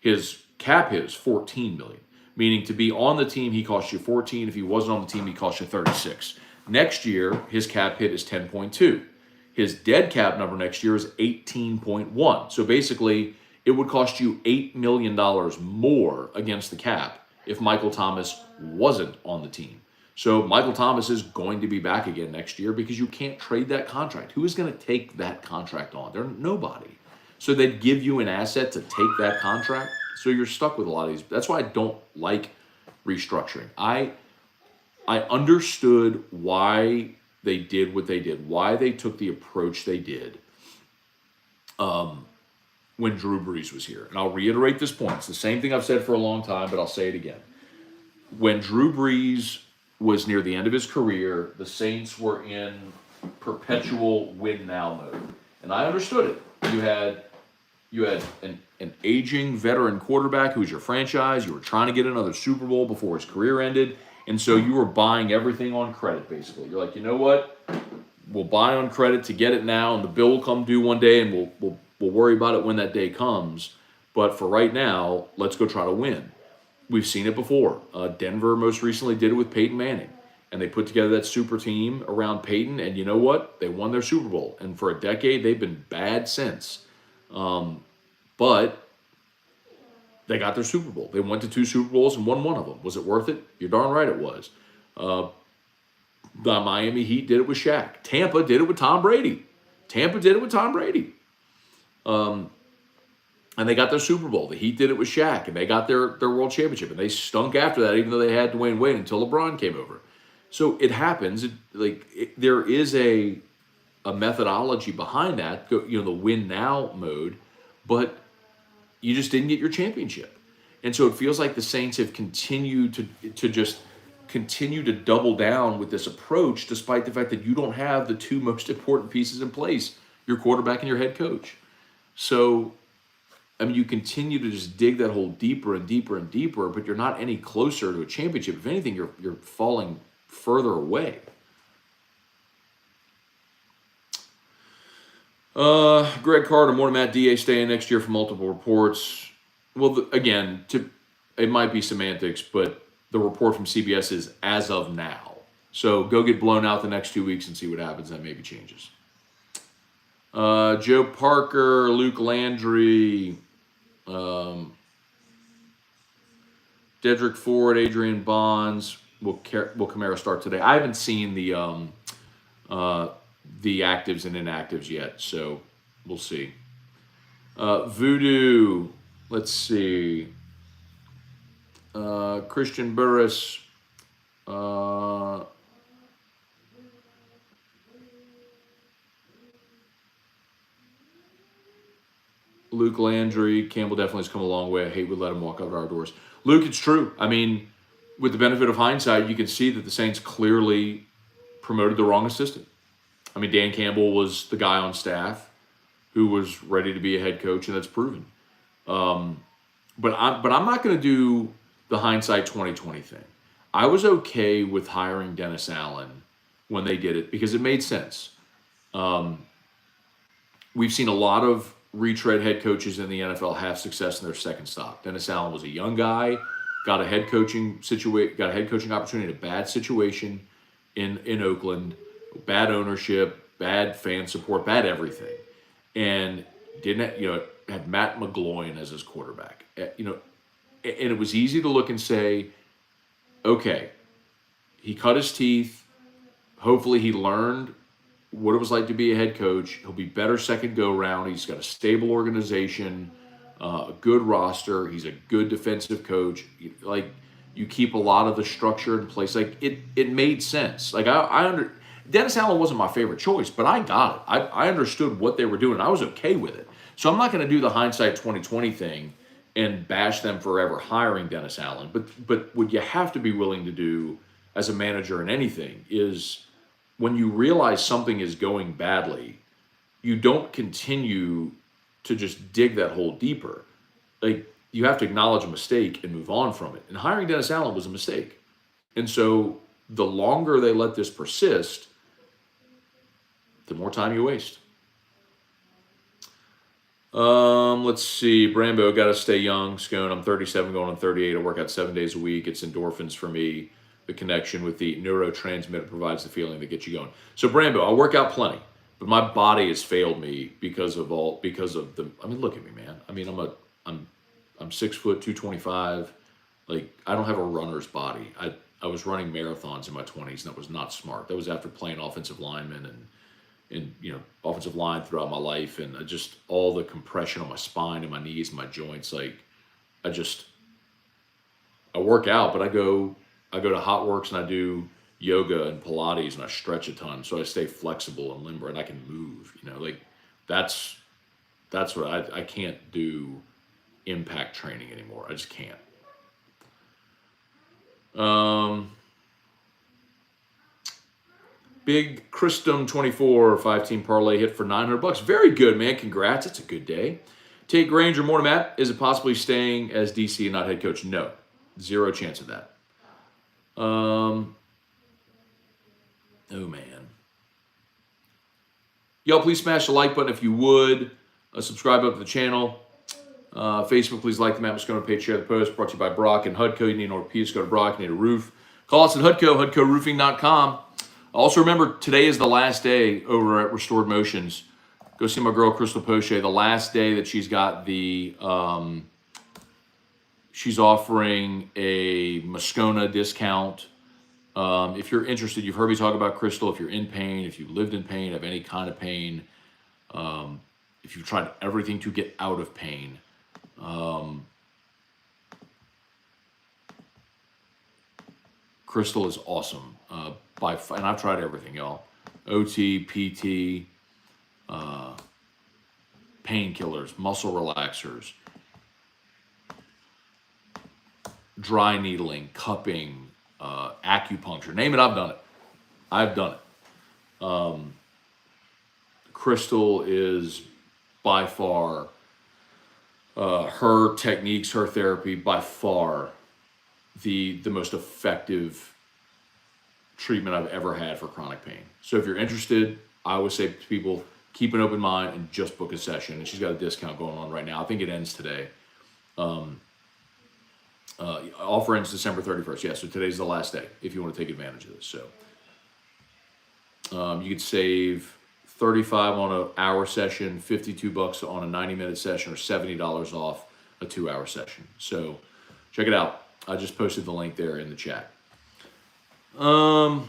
His cap hit is $14 million, meaning to be on the team, he cost you $14. If he wasn't on the team, he cost you $36. Next year, his cap hit is $10.2. His dead cap number next year is $18.1. So basically, it would cost you $8 million more against the cap if Michael Thomas wasn't on the team. So Michael Thomas is going to be back again next year, because you can't trade that contract. Who is going to take that contract on? There's nobody. So they'd give you an asset to take that contract. So you're stuck with a lot of these. That's why I don't like restructuring. I understood why they did what they did, why they took the approach they did when Drew Brees was here. And I'll reiterate this point. It's the same thing I've said for a long time, but I'll say it again. When Drew Brees was near the end of his career, the Saints were in perpetual win now mode, and I understood it. You had an aging veteran quarterback who's your franchise. You were trying to get another Super Bowl before his career ended, and so you were buying everything on credit. Basically, you're like, you know what? We'll buy on credit to get it now, and the bill will come due one day, and we'll worry about it when that day comes. But for right now, let's go try to win. We've seen it before. Denver most recently did it with Peyton Manning, and they put together that super team around Peyton, and you know what? They won their Super Bowl, and for a decade, they've been bad since. But they got their Super Bowl. They went to 2 Super Bowls and won one of them. Was it worth it? You're darn right it was. The Miami Heat did it with Shaq. Tampa did it with Tom Brady. And they got their Super Bowl. The Heat did it with Shaq, and they got their world championship. And they stunk after that, even though they had Dwayne Wade until LeBron came over. So it happens. There is a methodology behind that, the win now mode, but you just didn't get your championship. And so it feels like the Saints have continued to just continue to double down with this approach, despite the fact that you don't have the 2 most important pieces in place, your quarterback and your head coach. So, I mean, you continue to just dig that hole deeper and deeper and deeper, but you're not any closer to a championship. If anything, you're falling further away. Greg Carter, more to Matt DA staying next year for multiple reports. Well, again, it might be semantics, but the report from CBS is as of now. So go get blown out the next 2 weeks and see what happens. That maybe changes. Joe Parker, Luke Landry, Dedrick Ford, Adrian Bonds. Will Kamara start today? I haven't seen the actives and inactives yet, so we'll see. Voodoo, let's see. Christian Burris, Luke Landry, Campbell definitely has come a long way. I hate we let him walk out our doors. Luke, it's true. I mean, with the benefit of hindsight, you can see that the Saints clearly promoted the wrong assistant. I mean, Dan Campbell was the guy on staff who was ready to be a head coach, and that's proven. But I'm not going to do the hindsight 2020 thing. I was okay with hiring Dennis Allen when they did it because it made sense. We've seen a lot of retread head coaches in the NFL have success in their second stop. Dennis Allen was a young guy, got a head coaching opportunity in a bad situation in Oakland, bad ownership, bad fan support, bad everything, and had Matt McGloin as his quarterback. And it was easy to look and say, okay, he cut his teeth. Hopefully he learned what it was like to be a head coach. He'll be better second go round. He's got a stable organization, a good roster. He's a good defensive coach. You keep a lot of the structure in place. It made sense. Dennis Allen wasn't my favorite choice, but I got it. I understood what they were doing. I was okay with it. So I'm not going to do the hindsight 2020 thing and bash them forever hiring Dennis Allen. But what you have to be willing to do as a manager in anything is when you realize something is going badly, you don't continue to just dig that hole deeper. You have to acknowledge a mistake and move on from it. And hiring Dennis Allen was a mistake. And so the longer they let this persist, the more time you waste. Let's see. Brambo, got to stay young. Scone, I'm 37 going on 38. I work out 7 days a week. It's endorphins for me. The connection with the neurotransmitter provides the feeling that gets you going. So Brambo, I work out plenty, but my body has failed me because of the. I mean, look at me, man. I mean, I'm 6 foot 225. I don't have a runner's body. I was running marathons in my 20s, and that was not smart. That was after playing offensive lineman and offensive line throughout my life, and just all the compression on my spine and my knees and my joints. I work out, but I go to Hot Works and I do yoga and Pilates and I stretch a ton, so I stay flexible and limber and I can move. That's what I can't do impact training anymore. I just can't. Big Christum 24 5-team parlay hit for $900. Very good, man. Congrats. It's a good day. Tate Granger, morning, Matt. Is it possibly staying as DC and not head coach? No. Zero chance of that. Oh, man. Y'all, please smash the like button if you would. Subscribe up to the channel. Facebook, please like the Matt Scone page, share the post. Brought to you by Brock and Hudco. You need an orthopedist, go to Brock. You need a roof. Call us at Hudco, HudcoRoofing.com. Also, remember, today is the last day over at Restored Motions. Go see my girl, Crystal Poche. The last day that she's got the, she's offering a Moscona discount. If you're interested, you've heard me talk about Crystal. If you're in pain, if you lived in pain, have any kind of pain, if you've tried everything to get out of pain, Crystal is awesome. And I've tried everything, y'all. OT, PT, painkillers, muscle relaxers, dry needling, cupping, acupuncture. Name it, I've done it. I've done it. Crystal is by far, her techniques, her therapy, by far the most effective treatment I've ever had for chronic pain. So if you're interested, I would say to people, keep an open mind and just book a session. And she's got a discount going on right now. I think it ends today. Offer ends December 31st. Yeah, so today's the last day if you want to take advantage of this. So you could save $35 on an hour session, $52 on a 90-minute session, or $70 off a 2-hour session. So check it out. I just posted the link there in the chat. Paul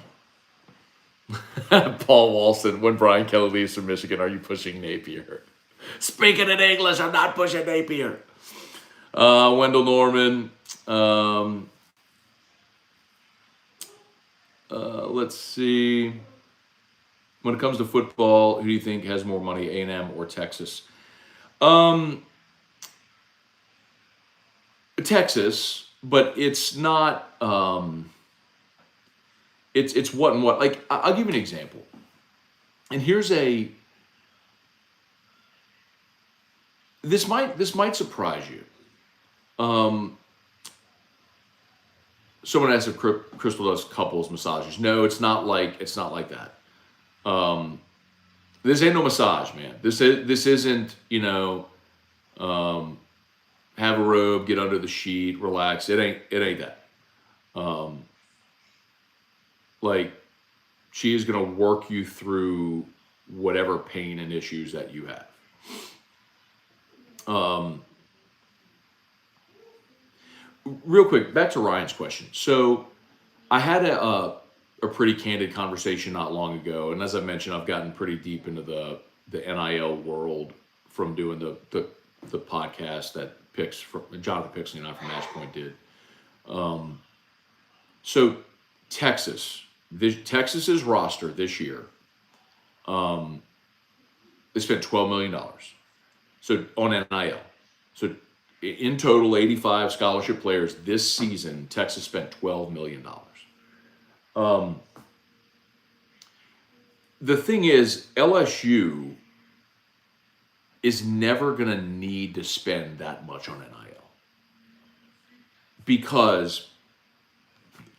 Walson, when Brian Kelly leaves from Michigan, are you pushing Napier? Speaking in English, I'm not pushing Napier. Wendell Norman. Let's see. When it comes to football, who do you think has more money, A&M or Texas? Texas, but it's not. It's what and what. Like, I'll give you an example. And here's a. This might surprise you. Someone asked if Crystal does couples massages. No, it's not like that. This ain't no massage, man. This isn't, have a robe, get under the sheet, relax. It ain't that. Like, she is gonna work you through whatever pain and issues that you have. Real quick, back to Ryan's question. So I had a pretty candid conversation not long ago, and as I mentioned, I've gotten pretty deep into the NIL world from doing the podcast that Jonathan Pixley and I from Matchpoint did. So Texas's roster this year, they spent $12 million. So on NIL. So in total, 85 scholarship players this season. Texas spent $12 million. The thing is, LSU is never going to need to spend that much on NIL because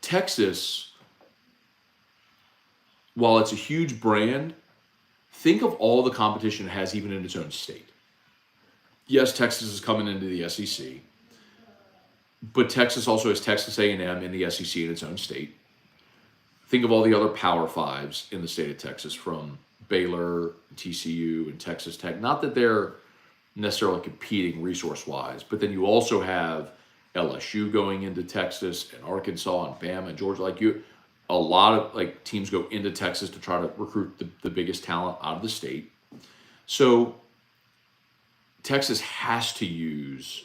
Texas, while it's a huge brand, think of all the competition it has even in its own state. Yes, Texas is coming into the SEC, but Texas also has Texas A&M in the SEC in its own state. Think of all the other Power Fives in the state of Texas, from Baylor, TCU, and Texas Tech. Not that they're necessarily competing resource-wise, but then you also have LSU going into Texas, and Arkansas, and Bama, and Georgia. A lot of teams go into Texas to try to recruit the biggest talent out of the state. So Texas has to use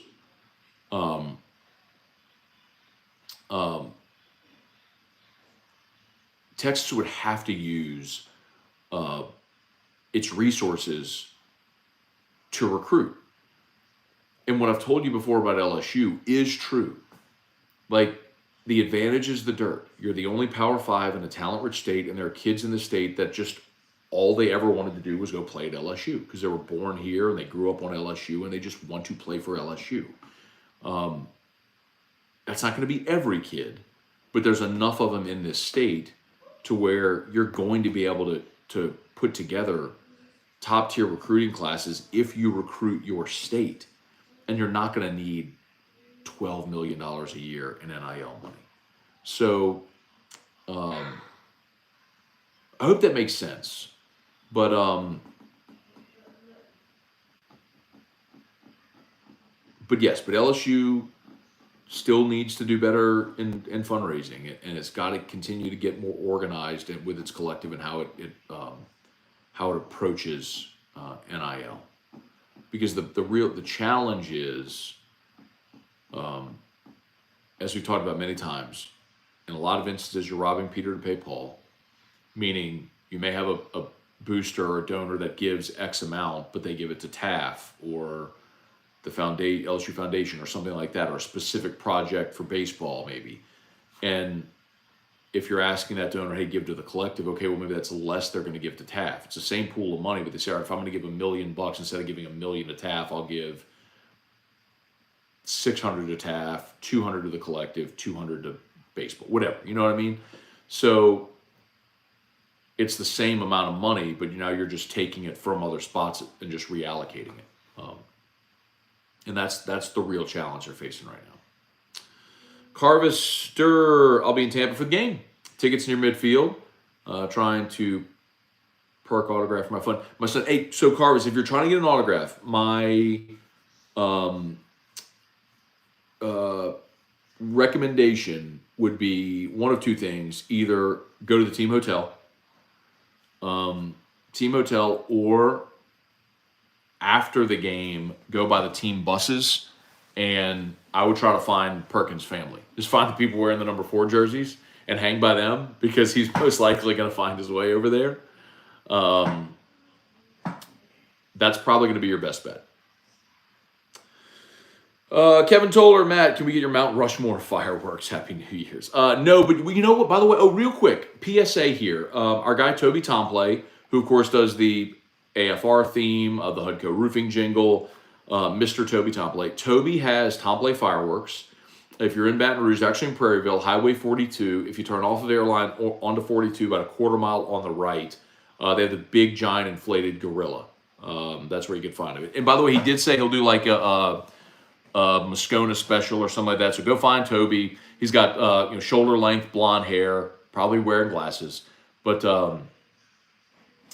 Texas would have to use its resources to recruit. And what I've told you before about LSU is true. Like, the advantage is the dirt. You're the only Power 5 in a talent-rich state, and there are kids in the state that just all they ever wanted to do was go play at LSU because they were born here and they grew up on LSU and they just want to play for LSU. That's not going to be every kid, but there's enough of them in this state to where you're going to be able to put together top-tier recruiting classes if you recruit your state, and you're not going to need $12 million a year in NIL money. So I hope that makes sense. But yes, but LSU still needs to do better in fundraising, and it's got to continue to get more organized with its collective and how it approaches NIL. Because the challenge is, as we've talked about many times, in a lot of instances, you're robbing Peter to pay Paul, meaning you may have a booster or a donor that gives X amount, but they give it to TAF or the LSU Foundation or something like that, or a specific project for baseball maybe. And if you're asking that donor, hey, give to the collective, okay, well, maybe that's less they're going to give to TAF. It's the same pool of money, but they say, all right, if I'm going to give $1 million, instead of giving $1 million to TAF, I'll give $600 to TAF, $200 to the collective, $200 to baseball, whatever. You know what I mean? So it's the same amount of money, but now you're just taking it from other spots and just reallocating it. And that's the real challenge they're facing right now. Carvister, I'll be in Tampa for the game. Tickets near midfield. Trying to perk autograph for my son. Hey, so Carvis, if you're trying to get an autograph, my recommendation would be one of two things. Either go to the team hotel, or after the game, go by the team buses, and I would try to find Perkins' family. Just find the people wearing the number 4 jerseys and hang by them, because he's most likely going to find his way over there. That's probably going to be your best bet. Kevin Toller, Matt, can we get your Mount Rushmore fireworks? Happy New Year's. No, but you know what? By the way, real quick, PSA here. Our guy Toby Tomplay, who of course does the AFR theme of the Hudco Roofing jingle, Mr. Toby Tomplay. Toby has Tomplay fireworks. If you're in Baton Rouge, actually in Prairieville, Highway 42, if you turn off of the airline onto 42, about a quarter mile on the right, they have the big, giant, inflated gorilla. That's where you can find it. And by the way, he did say he'll do like a Scone special or something like that. So go find Toby. He's got shoulder length blonde hair, probably wearing glasses, but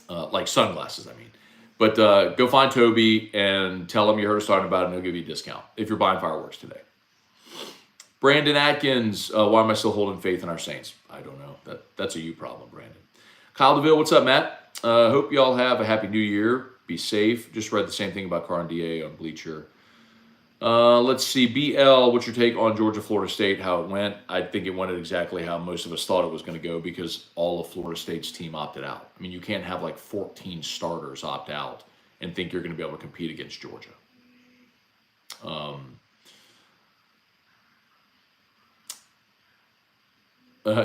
like sunglasses, I mean. But go find Toby and tell him you heard us talking about it, and he'll give you a discount if you're buying fireworks today. Brandon Atkins, why am I still holding faith in our Saints? I don't know. That's a you problem, Brandon. Kyle DeVille, what's up, Matt? Hope y'all have a happy new year. Be safe. Just read the same thing about Carn DA on Bleacher. Let's see. BL, what's your take on Georgia, Florida State, how it went? I think it went exactly how most of us thought it was going to go, because all of Florida State's team opted out. I mean, you can't have like 14 starters opt out and think you're going to be able to compete against Georgia.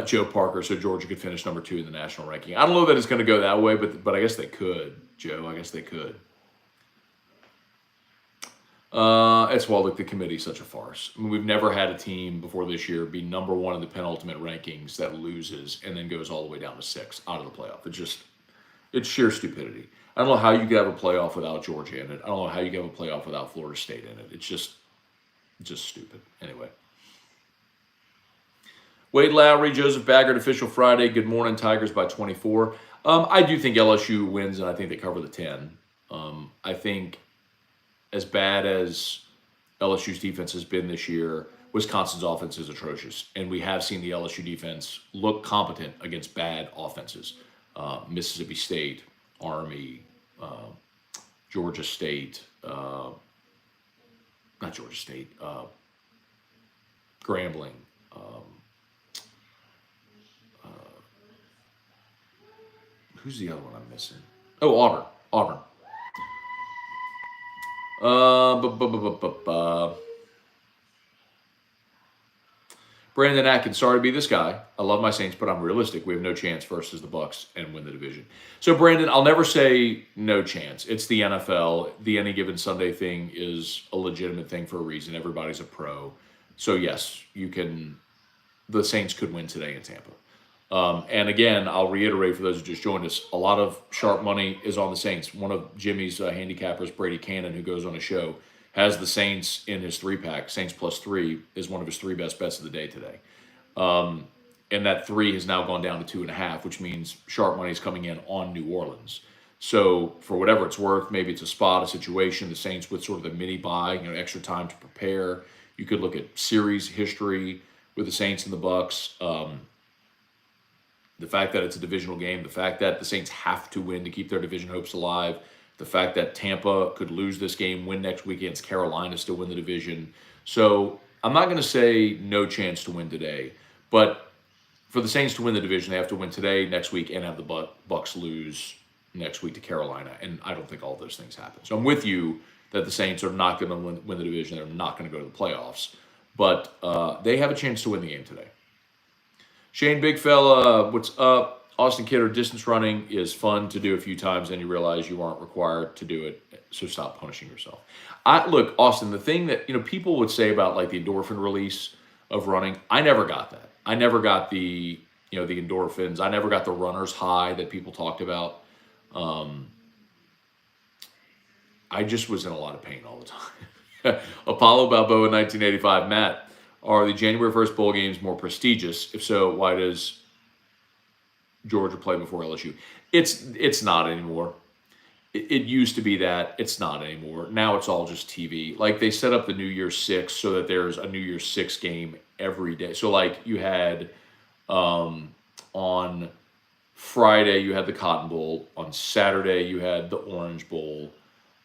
Joe Parker, so Georgia could finish number 2 in the national ranking. I don't know that it's going to go that way, but I guess they could, Joe. I guess they could. It's well, look, the committee's such a farce. I mean, we've never had a team before this year be number 1 in the penultimate rankings that loses and then goes all the way down to 6 out of the playoff. It's sheer stupidity. I don't know how you could have a playoff without Georgia in it. I don't know how you could have a playoff without Florida State in it. It's just stupid. Anyway. Wade Lowry, Joseph Baggert, official Friday. Good morning, Tigers by 24. I do think LSU wins, and I think they cover the 10. I think, as bad as LSU's defense has been this year, Wisconsin's offense is atrocious. And we have seen the LSU defense look competent against bad offenses. Mississippi State, Army, Georgia State, not Georgia State, Grambling. Who's the other one I'm missing? Oh, Auburn. Brandon Atkins, sorry to be this guy. I love my Saints, but I'm realistic. We have no chance versus the Bucs and win the division. So, Brandon, I'll never say no chance. It's the NFL. The any given Sunday thing is a legitimate thing for a reason. Everybody's a pro. So, yes, you can. The Saints could win today in Tampa. And again, I'll reiterate for those who just joined us, a lot of sharp money is on the Saints. One of Jimmy's handicappers, Brady Cannon, who goes on a show, has the Saints in his 3-pack. Saints +3 is one of his 3 best bets of the day today. And that 3 has now gone down to 2.5, which means sharp money is coming in on New Orleans. So for whatever it's worth, maybe it's a spot, a situation, the Saints with sort of the mini bye, extra time to prepare. You could look at series history with the Saints and the Bucs. The fact that it's a divisional game, the fact that the Saints have to win to keep their division hopes alive, the fact that Tampa could lose this game, win next week against Carolina, still win the division. So I'm not going to say no chance to win today, but for the Saints to win the division, they have to win today, next week, and have the Bucs lose next week to Carolina. And I don't think all those things happen. So I'm with you that the Saints are not going to win the division. They're not going to go to the playoffs. But they have a chance to win the game today. Shane Big Fella, what's up? Austin Kidder, distance running is fun to do a few times, and you realize you aren't required to do it, so stop punishing yourself. Look, Austin, the thing that people would say about like the endorphin release of running, I never got that. I never got the the endorphins. I never got the runner's high that people talked about. I just was in a lot of pain all the time. Apollo Balboa, 1985. Matt, are the January 1st bowl games more prestigious? If so, why does Georgia play before LSU? It's not anymore. It used to be that. It's not anymore. Now it's all just TV. Like they set up the New Year's Six so that there's a New Year's Six game every day. So like you had on Friday you had the Cotton Bowl. On Saturday you had the Orange Bowl,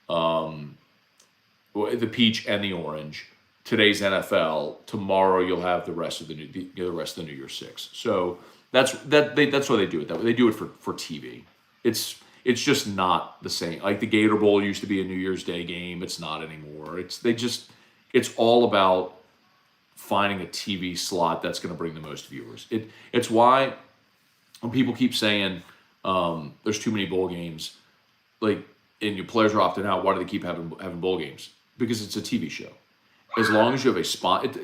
the Peach and the Orange. Today's NFL. Tomorrow you'll have the rest of the New Year's Six. So that's why they do it that way. They do it for TV. It's just not the same. Like the Gator Bowl used to be a New Year's Day game. It's not anymore. It's all about finding a TV slot that's going to bring the most viewers. It's why when people keep saying there's too many bowl games, like and your players are opting out. Why do they keep having bowl games? Because it's a TV show. As long as you have a spot,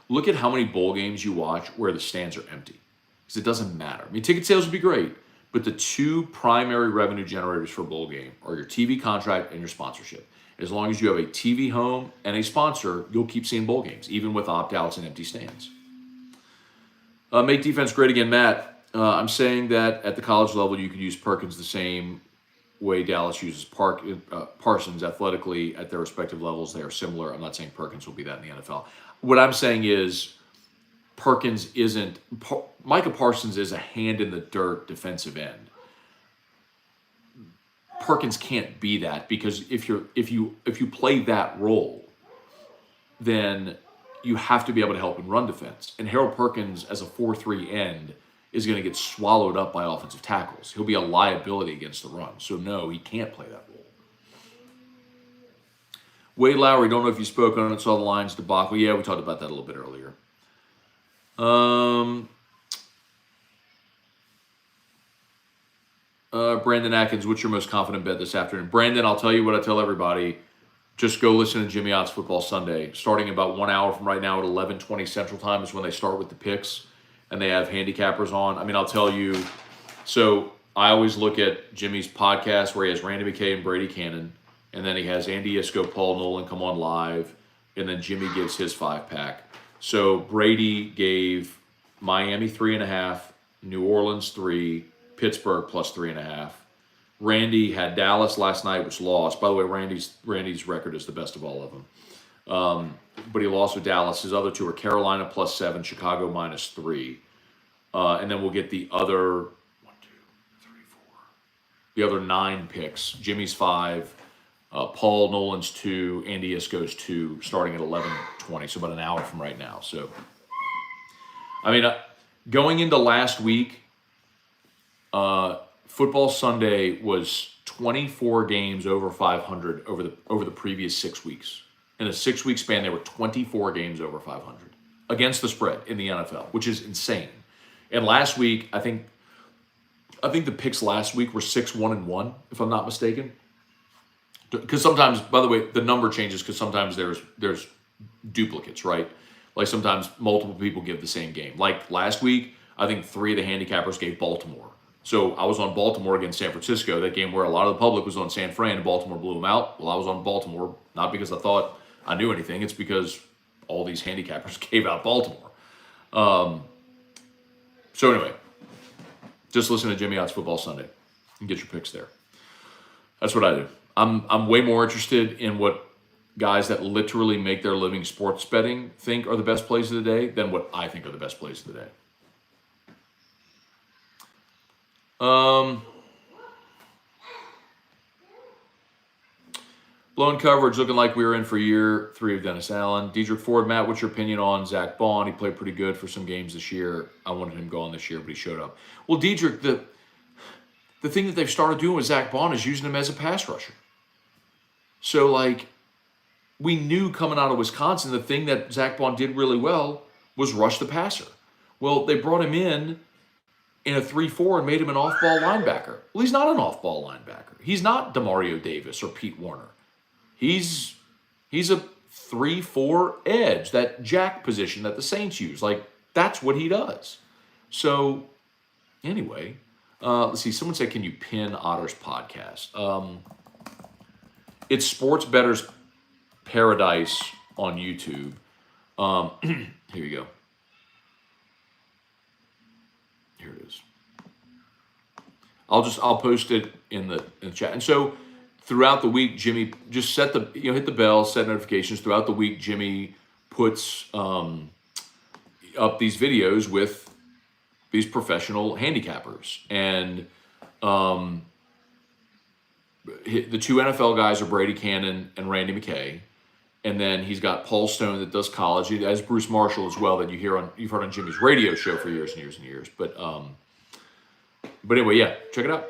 look at how many bowl games you watch where the stands are empty. Because it doesn't matter. I mean, ticket sales would be great, but the 2 primary revenue generators for a bowl game are your TV contract and your sponsorship. As long as you have a TV home and a sponsor, you'll keep seeing bowl games, even with opt-outs and empty stands. Make defense great again, Matt. I'm saying that at the college level, you could use Perkins the same way Dallas uses Parsons athletically at their respective levels. They are similar. I'm not saying Perkins will be that in the NFL. What I'm saying is Perkins isn't. Micah Parsons is a hand-in-the-dirt defensive end. Perkins can't be that because if you play that role, then you have to be able to help in run defense. And Harold Perkins as a 4-3 end is going to get swallowed up by offensive tackles. He'll be a liability against the run. So no, he can't play that role. Wade Lowry, don't know if you spoke on it, saw the Lions debacle. Yeah, we talked about that a little bit earlier. Brandon Atkins, what's your most confident bet this afternoon? Brandon, I'll tell you what I tell everybody. Just go listen to Jimmy Ott's Football Sunday. Starting about 1 hour from right now at 11:20 Central Time is when they start with the picks, and they have handicappers on. I mean, I'll tell you. So I always look at Jimmy's podcast where he has Randy McKay and Brady Cannon, and then he has Andy Iskoe, Paul Nolan come on live, and then Jimmy gives his 5-pack. So Brady gave Miami 3.5, New Orleans 3, Pittsburgh +3.5. Randy had Dallas last night, which lost. By the way, Randy's record is the best of all of them. But he lost with Dallas. His other 2 are Carolina +7, Chicago -3. And then we'll get the other 9 picks. Jimmy's 5, Paul Nolan's 2, Andy Iskoe's 2, starting at 11:20, so about an hour from right now. So, I mean, going into last week, Football Sunday was 24 games over 500 over the previous 6 weeks. In a 6-week span, there were 24 games over 500. against the spread in the NFL, which is insane. And last week, I think the picks last week were 6-1-1, if I'm not mistaken. Because sometimes, by the way, the number changes because sometimes there's duplicates, right? Like sometimes multiple people give the same game. Like last week, I think 3 of the handicappers gave Baltimore. So I was on Baltimore against San Francisco, that game where a lot of the public was on San Fran and Baltimore blew them out. Well, I was on Baltimore, not because I thought I knew anything. It's because all these handicappers gave out Baltimore. So anyway, just listen to Jimmy Ott's Football Sunday and get your picks there. That's what I do. I'm way more interested in what guys that literally make their living sports betting think are the best plays of the day than what I think are the best plays of the day. Blown coverage, looking like we were in for year 3 of Dennis Allen. Dedrick Ford, Matt, what's your opinion on Zach Bond? He played pretty good for some games this year. I wanted him gone this year, but he showed up. Well, Dedrick, the thing that they've started doing with Zach Bond is using him as a pass rusher. So, like, we knew coming out of Wisconsin, the thing that Zach Bond did really well was rush the passer. Well, they brought him in a 3-4 and made him an off-ball linebacker. Well, he's not an off-ball linebacker. He's not Demario Davis or Pete Warner. He's a 3-4 edge, that jack position that the Saints use. Like, that's what he does. So, anyway, let's see. Someone said, can you pin Otter's podcast? It's Sports Better's Paradise on YouTube. Here you go. Here it is. I'll post it in the chat. And so throughout the week, Jimmy just hit the bell, set notifications. Throughout the week, Jimmy puts up these videos with these professional handicappers, and the 2 NFL guys are Brady Cannon and Randy McKay. And then he's got Paul Stone that does college. He has Bruce Marshall as well that you've heard on Jimmy's radio show for years and years and years. But anyway, yeah, check it out.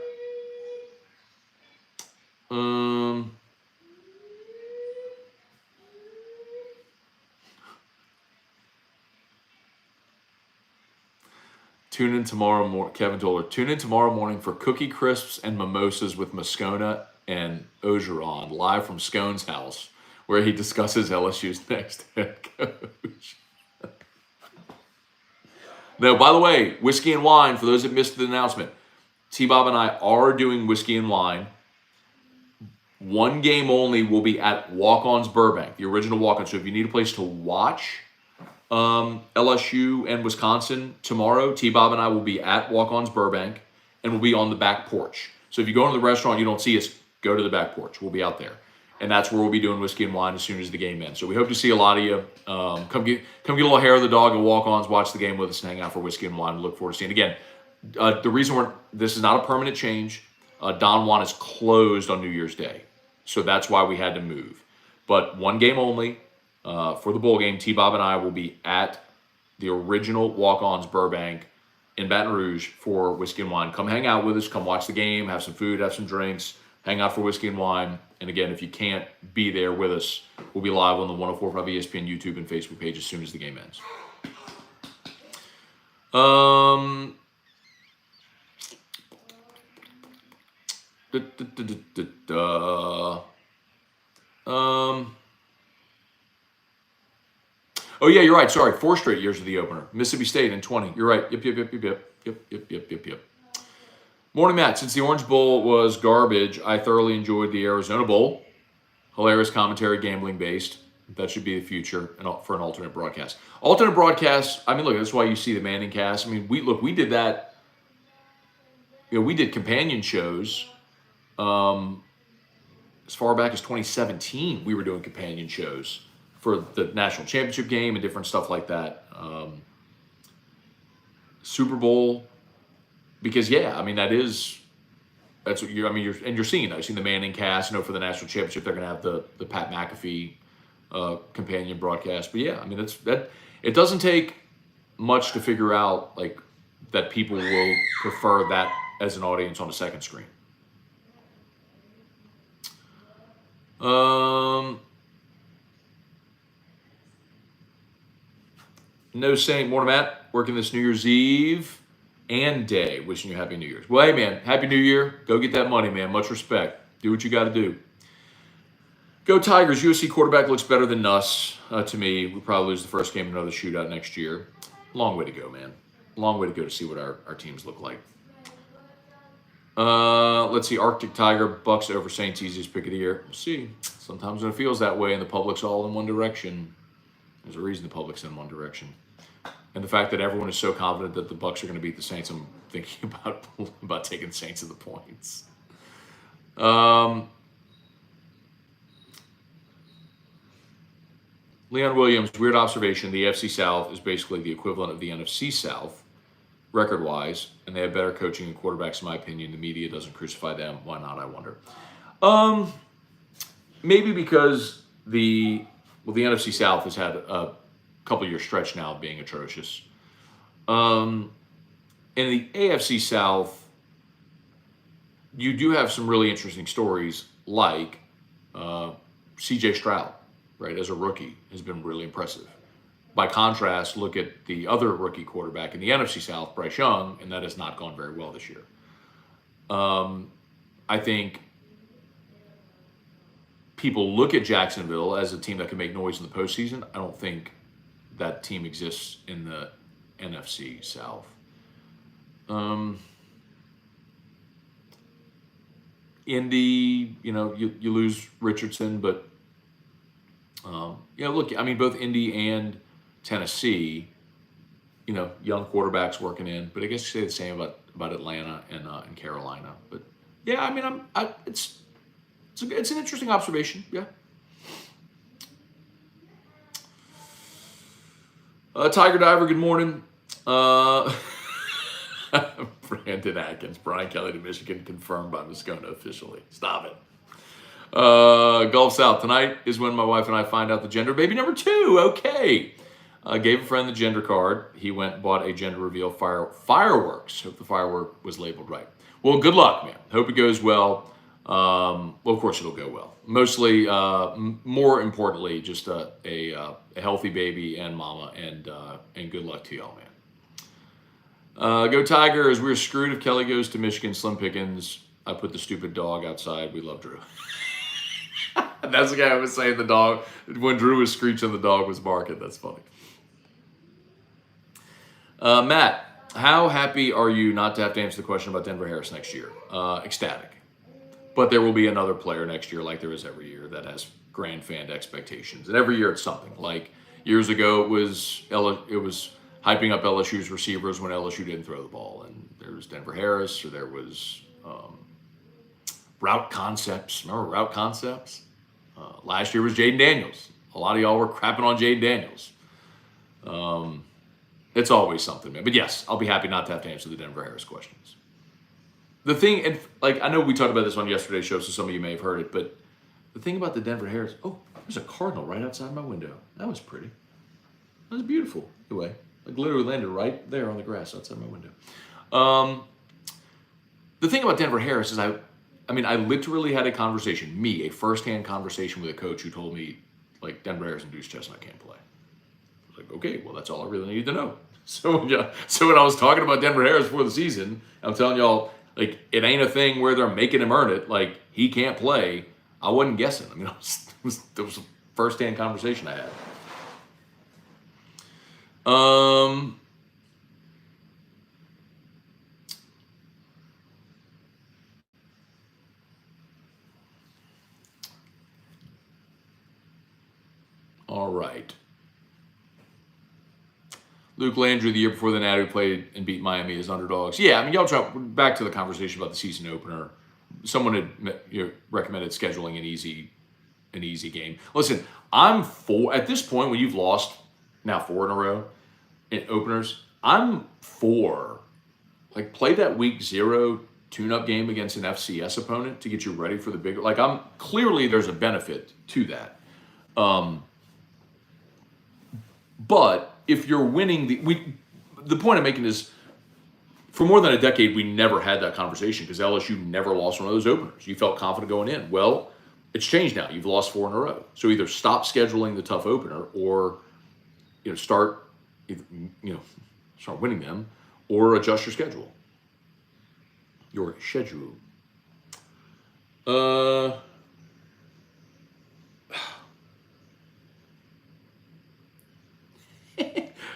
Tune in tomorrow morning. Kevin Toller. Tune in tomorrow morning for cookie crisps and mimosas with Moscona and Ogeron live from Scone's house, where he discusses LSU's next head coach. Now, by the way, Whiskey and Wine, for those that missed the announcement, T-Bob and I are doing Whiskey and Wine. 1 game only will be at Walk-Ons Burbank, the original Walk-On. So if you need a place to watch LSU and Wisconsin tomorrow, T-Bob and I will be at Walk-Ons Burbank, and we'll be on the back porch. So if you go into the restaurant, you don't see us, go to the back porch. We'll be out there. And that's where we'll be doing Whiskey and Wine as soon as the game ends. So we hope to see a lot of you. Come get a little hair of the dog and Walk-Ons, watch the game with us, and hang out for Whiskey and Wine. We look forward to seeing it. Again, the reason this is not a permanent change, Don Juan is closed on New Year's Day. So that's why we had to move. But 1 game only for the bowl game. T-Bob and I will be at the original Walk-Ons Burbank in Baton Rouge for Whiskey and Wine. Come hang out with us. Come watch the game. Have some food. Have some drinks. Hang out for Whiskey and Wine. And again, if you can't be there with us, we'll be live on the 104.5 ESPN YouTube and Facebook page as soon as the game ends. Oh yeah, you're right. Sorry, 4 straight years of the opener. Mississippi State in 20. You're right. Yep. Morning, Matt. Since the Orange Bowl was garbage, I thoroughly enjoyed the Arizona Bowl. Hilarious commentary, gambling based. That should be the future for an alternate broadcast. Alternate broadcasts. I mean, look, that's why you see the Manning cast. I mean, we did that. We did companion shows. As far back as 2017, we were doing companion shows for the national championship game and different stuff like that. Super Bowl, because I mean that's what you're seeing. I've seen the Manning cast. For the national championship, they're going to have the Pat McAfee companion broadcast. But I mean that it doesn't take much to figure out like that people will prefer that as an audience on the second screen. No Saint, morning Matt, working this New Year's Eve and day. Wishing you Happy New Year's. Well, hey man, Happy New Year. Go get that money, man. Much respect. Do what you got to do. Go Tigers. USC quarterback looks better than Nuss to me. We'll probably lose the first game in another shootout next year. Long way to go, man. Long way to go to see what our teams look like. Let's see. Arctic Tiger, Bucs over Saints, easiest pick of the year. We'll see. Sometimes when it feels that way and the public's all in one direction, there's a reason the public's in one direction. And the fact that everyone is so confident that the Bucs are going to beat the Saints, I'm thinking about taking the Saints to the points. Leon Williams, weird observation. The AFC South is basically the equivalent of the NFC South, record-wise, and they have better coaching and quarterbacks, in my opinion. The media doesn't crucify them. Why not, I wonder. Maybe because the NFC South has had a couple-year stretch now of being atrocious. In the AFC South, you do have some really interesting stories, like C.J. Stroud, right, as a rookie, has been really impressive. By contrast, look at the other rookie quarterback in the NFC South, Bryce Young, and that has not gone very well this year. I think people look at Jacksonville as a team that can make noise in the postseason. I don't think that team exists in the NFC South. Indy, you lose Richardson, but look, I mean, both Indy and Tennessee, young quarterbacks working in, but I guess you say the same about Atlanta and Carolina. But yeah, I mean, it's an interesting observation. Yeah. Tiger Diver, good morning. Brandon Atkins, Brian Kelly to Michigan, confirmed by Scone officially. Stop it. Gulf South, tonight is when my wife and I find out the gender of baby number 2. Okay. Gave a friend the gender card. He went and bought a gender reveal fireworks. Hope the firework was labeled right. Well, good luck, man. Hope it goes well. Well, of course it'll go well. Mostly, more importantly, just a healthy baby and mama, and good luck to y'all, man. Go Tigers. We're screwed if Kelly goes to Michigan. Slim Pickens. I put the stupid dog outside. We love Drew. That's the guy I was saying the dog. When Drew was screeching, the dog was barking. That's funny. Matt, how happy are you not to have to answer the question about Denver Harris next year? Ecstatic. But there will be another player next year, like there is every year, that has grand fan expectations. And every year it's something. Like years ago, it was hyping up LSU's receivers when LSU didn't throw the ball. And there was Denver Harris, or there was route concepts. Remember route concepts? Last year was Jaden Daniels. A lot of y'all were crapping on Jaden Daniels. It's always something, man. But yes, I'll be happy not to have to answer the Denver Harris questions. The thing, and like I know we talked about this on yesterday's show, so some of you may have heard it, but the thing about the Denver Harris, there's a cardinal right outside my window. That was pretty. That was beautiful. Anyway, like literally landed right there on the grass outside my window. The thing about Denver Harris is I literally had a first-hand conversation with a coach who told me, like, Denver Harris and Deuce Chestnut can't play. I was like, okay, well, that's all I really needed to know. So when I was talking about Denver Harris before the season, I'm telling y'all, like, it ain't a thing where they're making him earn it. Like, he can't play. I wasn't guessing. I mean, it was a first-hand conversation I had. All right. Luke Landry, the year before the Natty, played and beat Miami as underdogs. Yeah, I mean, y'all try back to the conversation about the season opener. Someone had recommended scheduling an easy game. Listen, I'm for, at this point when you've lost now 4 in a row in openers, I'm for, like, play that week 0 tune-up game against an FCS opponent to get you ready for the bigger. Like, clearly there's a benefit to that. But if you're winning, the point I'm making is, for more than a decade, we never had that conversation because LSU never lost one of those openers. You felt confident going in. Well, it's changed now. You've lost 4 in a row. So either stop scheduling the tough opener or start either, start winning them, or adjust your schedule. Your schedule.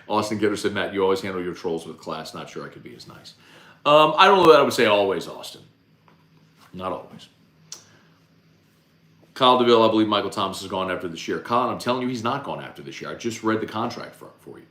Austin Gitter said, Matt, you always handle your trolls with class. Not sure I could be as nice. I don't know that I would say always, Austin. Not always. Kyle DeVille, I believe Michael Thomas has gone after this year. Colin, I'm telling you, he's not gone after this year. I just read the contract for you.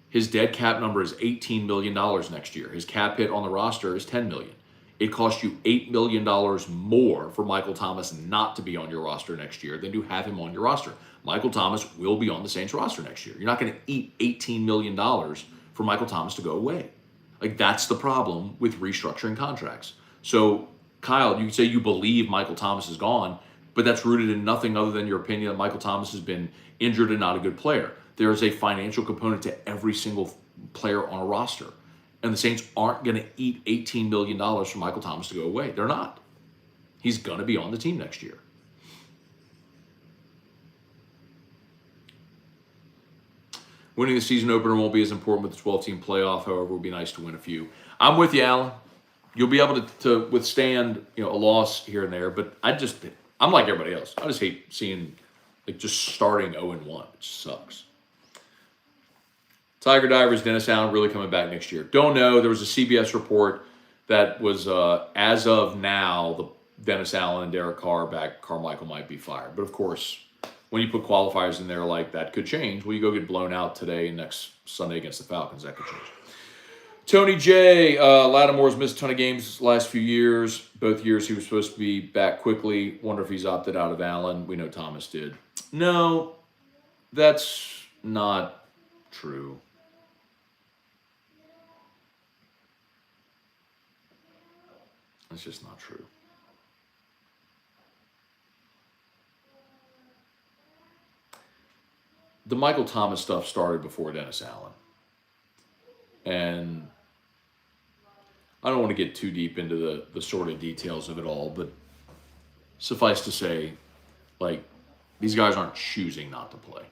His dead cap number is $18 million next year. His cap hit on the roster is $10 million. It costs you $8 million more for Michael Thomas not to be on your roster next year than to have him on your roster. Michael Thomas will be on the Saints roster next year. You're not going to eat $18 million for Michael Thomas to go away. Like, that's the problem with restructuring contracts. So, Kyle, you can say you believe Michael Thomas is gone, but that's rooted in nothing other than your opinion that Michael Thomas has been injured and not a good player. There is a financial component to every single player on a roster. And the Saints aren't going to eat $18 million for Michael Thomas to go away. They're not. He's going to be on the team next year. Winning the season opener won't be as important with the 12-team playoff. However, it would be nice to win a few. I'm with you, Alan. You'll be able to withstand a loss here and there. But I'm like everybody else. I just hate seeing just starting 0-1. It just sucks. Tiger Divers, Dennis Allen really coming back next year. Don't know. There was a CBS report that was, as of now, the Dennis Allen and Derek Carr back. Carmichael might be fired. But, of course, when you put qualifiers in there like that could change. Well, you go get blown out today and next Sunday against the Falcons. That could change. Tony J. Lattimore's missed a ton of games last few years. Both years he was supposed to be back quickly. Wonder if he's opted out of Allen. We know Thomas did. No, that's not true. That's just not true. The Michael Thomas stuff started before Dennis Allen. And I don't want to get too deep into the sort of details of it all, but suffice to say, these guys aren't choosing not to play.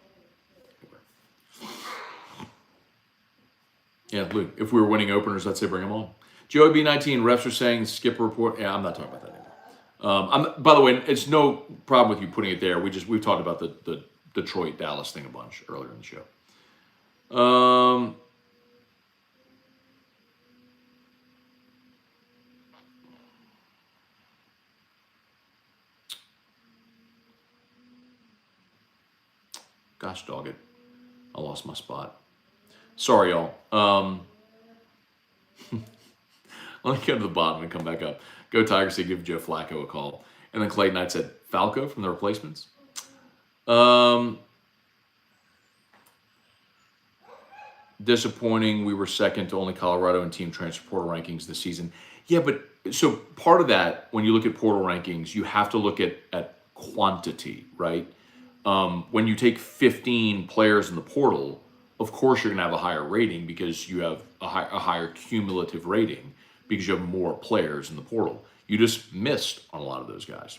Yeah, Luke, if we were winning openers, I'd say bring them on. Joey B19, refs are saying skip report. Yeah, I'm not talking about that anymore. By the way, it's no problem with you putting it there. We've talked about the Detroit-Dallas thing a bunch earlier in the show. Gosh dog it. I lost my spot. Sorry, y'all. Let me go to the bottom and come back up. Go Tigers, say give Joe Flacco a call. And then Clay Knight said, Falco from the replacements? Disappointing. We were second to only Colorado in team transfer portal rankings this season. Yeah, but so part of that, when you look at portal rankings, you have to look at quantity, right? When you take 15 players in the portal, of course you're going to have a higher rating because you have a higher cumulative rating because you have more players in the portal. You just missed on a lot of those guys.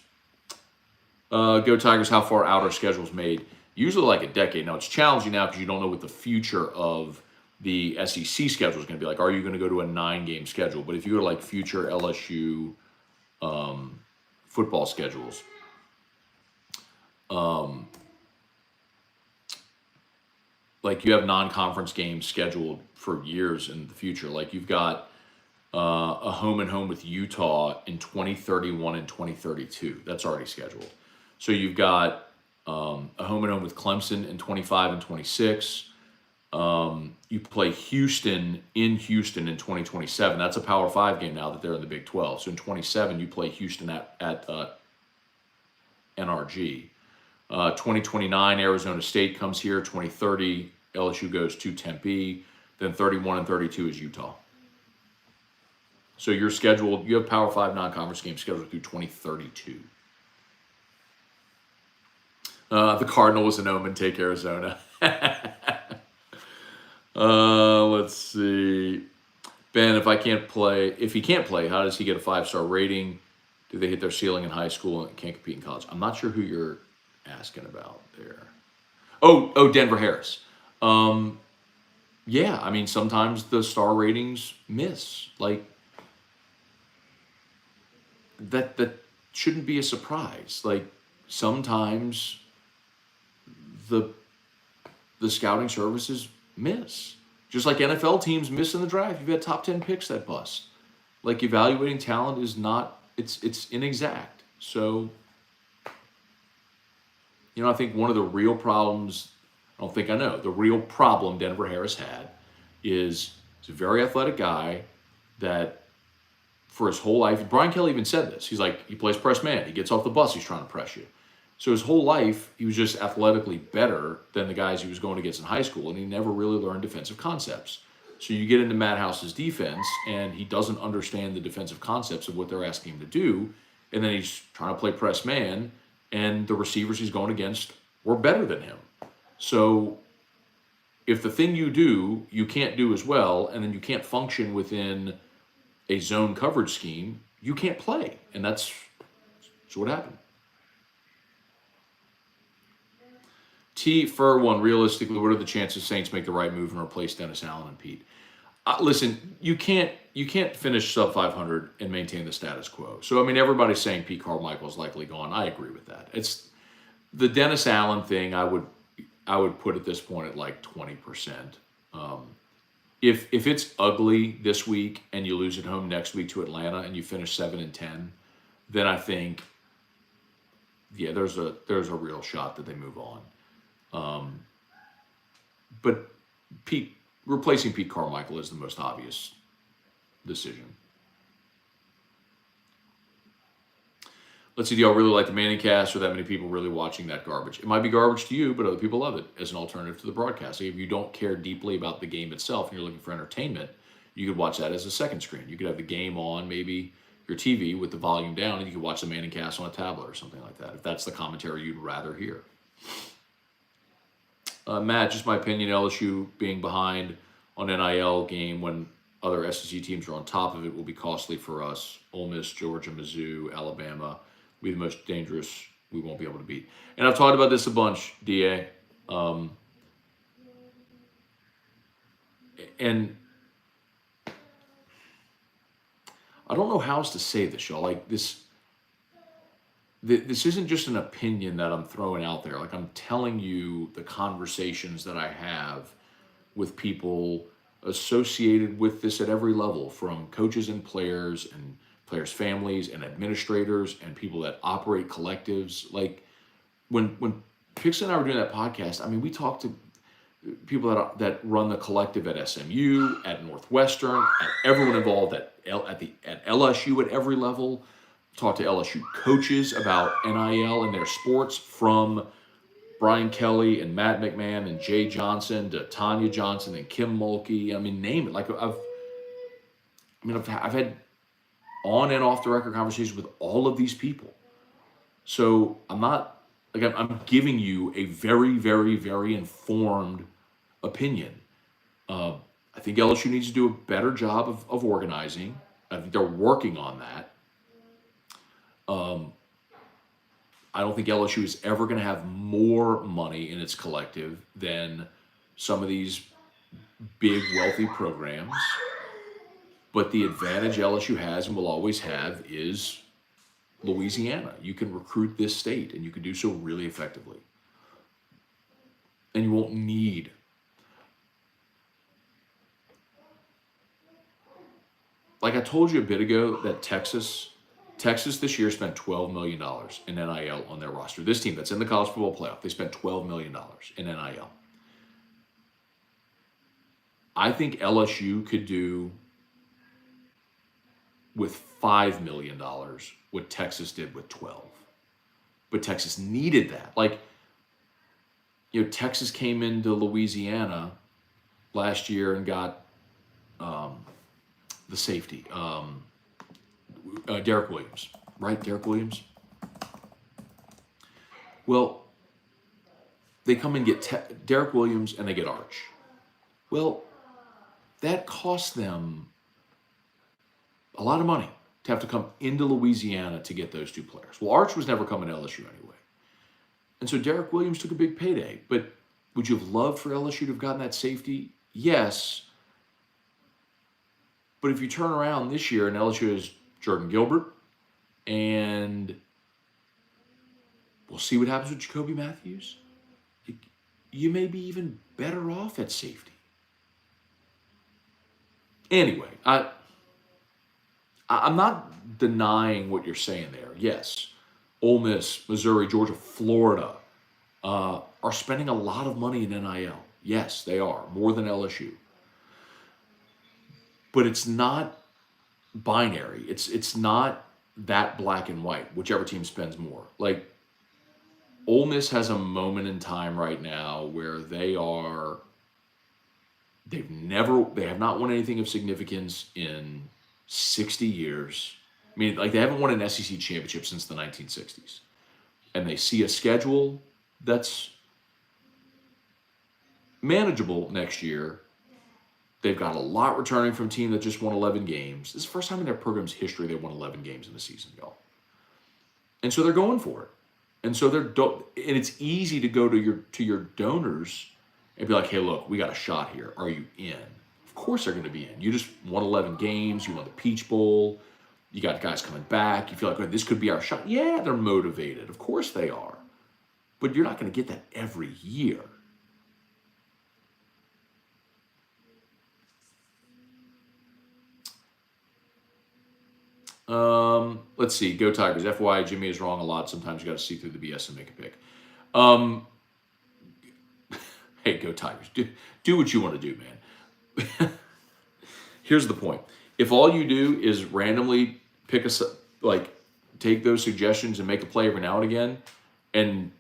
Go Tigers, how far out are schedules made? Usually like a decade. Now, it's challenging now because you don't know what the future of the SEC schedule is going to be like. Are you going to go to a 9-game schedule? But if you go to future LSU football schedules, you have non-conference games scheduled for years in the future. You've got a home and home with Utah in 2031 and 2032. That's already scheduled. So you've got a home and home with Clemson in 25 and 26. You play Houston in 2027. That's a Power 5 game now that they're in the Big 12. So in 27, you play Houston at NRG. 2029, Arizona State comes here. 2030, LSU goes to Tempe. Then 31 and 32 is Utah. So you're scheduled, you have Power 5 non-conference games scheduled through 2032. The Cardinals and Omen take Arizona. Let's see. Ben, if he can't play, how does he get a 5-star rating? Do they hit their ceiling in high school and can't compete in college? I'm not sure who you're asking about there. Oh, Denver Harris. yeah, I mean, sometimes the star ratings miss. Like that shouldn't be a surprise. Like sometimes the the scouting services miss. Just like NFL teams miss in the draft. You've had top 10 picks that bust. Like evaluating talent is not, it's inexact. So, I think one of the real problems, I don't think I know, the real problem Denver Harris had is he's a very athletic guy that for his whole life, Brian Kelly even said this. He's like, he plays press man. He gets off the bus, he's trying to press you. So his whole life, he was just athletically better than the guys he was going against in high school, and he never really learned defensive concepts. So you get into Matt House's defense, and he doesn't understand the defensive concepts of what they're asking him to do, and then he's trying to play press man, and the receivers he's going against were better than him. So if the thing you do, you can't do as well, and then you can't function within a zone coverage scheme, you can't play. And that's what happened. T. Fur one, realistically, what are the chances Saints make the right move and replace Dennis Allen and Pete? Listen, you can't finish sub 500 and maintain the status quo. So I mean, everybody's saying Pete Carmichael is likely gone. I agree with that. It's the Dennis Allen thing. I would put at this point at like 20%. If it's ugly this week and you lose at home next week to Atlanta and you finish 7-10, then I think, yeah, there's a real shot that they move on. But replacing Pete Carmichael is the most obvious decision. Let's see, do y'all really like the Manning cast, or that many people really watching that garbage? It might be garbage to you, but other people love it as an alternative to the broadcast. If you don't care deeply about the game itself and you're looking for entertainment, you could watch that as a second screen. You could have the game on, maybe your TV with the volume down, and you could watch the Manning cast on a tablet or something like that, if that's the commentary you'd rather hear. Matt, just my opinion, LSU being behind on NIL game when other SEC teams are on top of it will be costly for us. Ole Miss, Georgia, Mizzou, Alabama will be the most dangerous we won't be able to beat. And I've talked about this a bunch, DA. And I don't know how else to say this, y'all. Like this isn't just an opinion that I'm throwing out there. Like I'm telling you the conversations that I have with people associated with this at every level, from coaches and players families and administrators and people that operate collectives. Like when Pix and I were doing that podcast, I mean, we talked to people that run the collective at SMU, at Northwestern, at everyone involved at LSU at every level. Talk to LSU coaches about NIL and their sports, from Brian Kelly and Matt McMahon and Jay Johnson to Tanya Johnson and Kim Mulkey. I mean, name it. Like I've had on and off the record conversations with all of these people. So I'm giving you a very, very, very informed opinion. I think LSU needs to do a better job of organizing. I think they're working on that. I don't think LSU is ever going to have more money in its collective than some of these big, wealthy programs. But the advantage LSU has and will always have is Louisiana. You can recruit this state, and you can do so really effectively. And you won't need like I told you a bit ago that Texas this year spent $12 million in NIL on their roster. This team that's in the college football playoff, they spent $12 million in NIL. I think LSU could do with $5 million what Texas did with 12. But Texas needed that. Like, Texas came into Louisiana last year and got the safety, Derek Williams, right? Derek Williams. Well, they come and get Derek Williams and they get Arch. Well, that cost them a lot of money to have to come into Louisiana to get those two players. Well, Arch was never coming to LSU anyway. And so Derek Williams took a big payday. But would you have loved for LSU to have gotten that safety? Yes, but if you turn around this year and LSU has Jordan Gilbert, and we'll see what happens with Jacoby Matthews, you may be even better off at safety. Anyway, I'm not denying what you're saying there. Yes, Ole Miss, Missouri, Georgia, Florida are spending a lot of money in NIL. Yes, they are, more than LSU. But it's not binary. It's not that black and white, whichever team spends more. Like, Ole Miss has a moment in time right now where they have not won anything of significance in 60 years. I mean, like, they haven't won an SEC championship since the 1960s. And they see a schedule that's manageable next year. They've got a lot returning from a team that just won 11 games. This is the first time in their program's history they won 11 games in a season, y'all. And so they're going for it. And so and it's easy to go to your donors and be like, hey, look, we got a shot here. Are you in? Of course they're going to be in. You just won 11 games. You won the Peach Bowl. You got guys coming back. You feel like, oh, this could be our shot. Yeah, they're motivated. Of course they are. But you're not going to get that every year. Let's see. Go Tigers. FYI, Jimmy is wrong a lot. Sometimes you got to see through the BS and make a pick. Hey, go Tigers. Do what you want to do, man. Here's the point. If all you do is randomly take those suggestions and make a play every now and again, and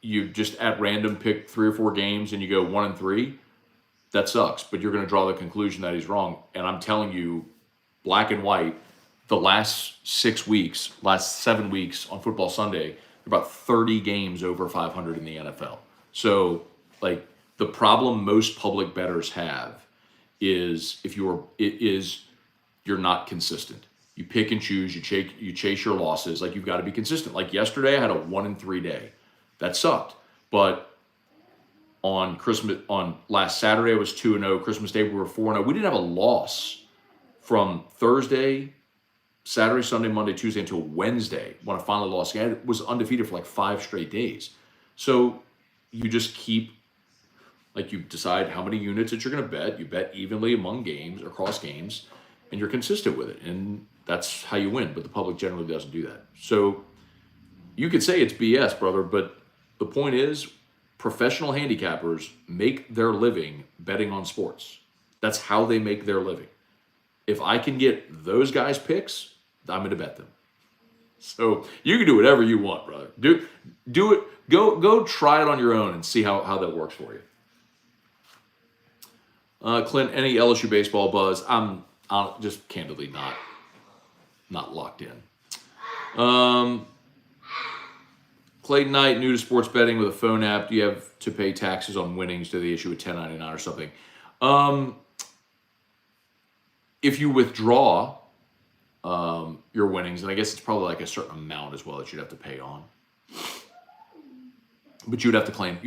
you just at random pick 3 or 4 games and you go 1-3, that sucks. But you're going to draw the conclusion that he's wrong. And I'm telling you, black and white, the last 7 weeks on Football Sunday, about 30 games over 500 in the NFL. So, like, the problem most public bettors have is you're not consistent. You pick and choose. You chase your losses. Like, you've got to be consistent. Like yesterday, I had a 1-3 day. That sucked. But on last Saturday, I was 2-0. Christmas Day, we were 4-0. We didn't have a loss from Thursday, Saturday, Sunday, Monday, Tuesday until Wednesday when I finally lost. I was undefeated for like 5 straight days. So you just keep, like, you decide how many units that you're going to bet. You bet evenly among games, across games, and you're consistent with it. And that's how you win. But the public generally doesn't do that. So you could say it's BS, brother, but the point is, professional handicappers make their living betting on sports. That's how they make their living. If I can get those guys' picks, I'm going to bet them. So you can do whatever you want, brother. Do it. Go try it on your own and see how that works for you. Clint, any LSU baseball buzz? I'm just candidly not locked in. Clayton Knight, new to sports betting with a phone app. Do you have to pay taxes on winnings? Do they issue a 1099 or something? If you withdraw your winnings, and I guess it's probably like a certain amount as well that you'd have to pay on, but you would have to claim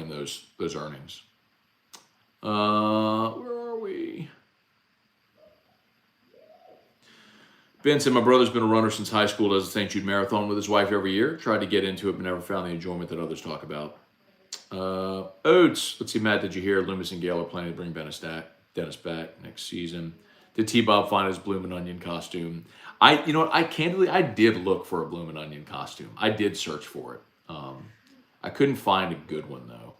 those earnings. Where are we? Ben said, my brother's been a runner since high school, does the St. Jude Marathon with his wife every year. Tried to get into it, but never found the enjoyment that others talk about. Oates, let's see, Matt, did you hear Loomis and Gale are planning to bring Dennis back next season? Did T-Bob find his Bloomin' Onion costume? I did look for a Bloomin' Onion costume. I did search for it. I couldn't find a good one, though.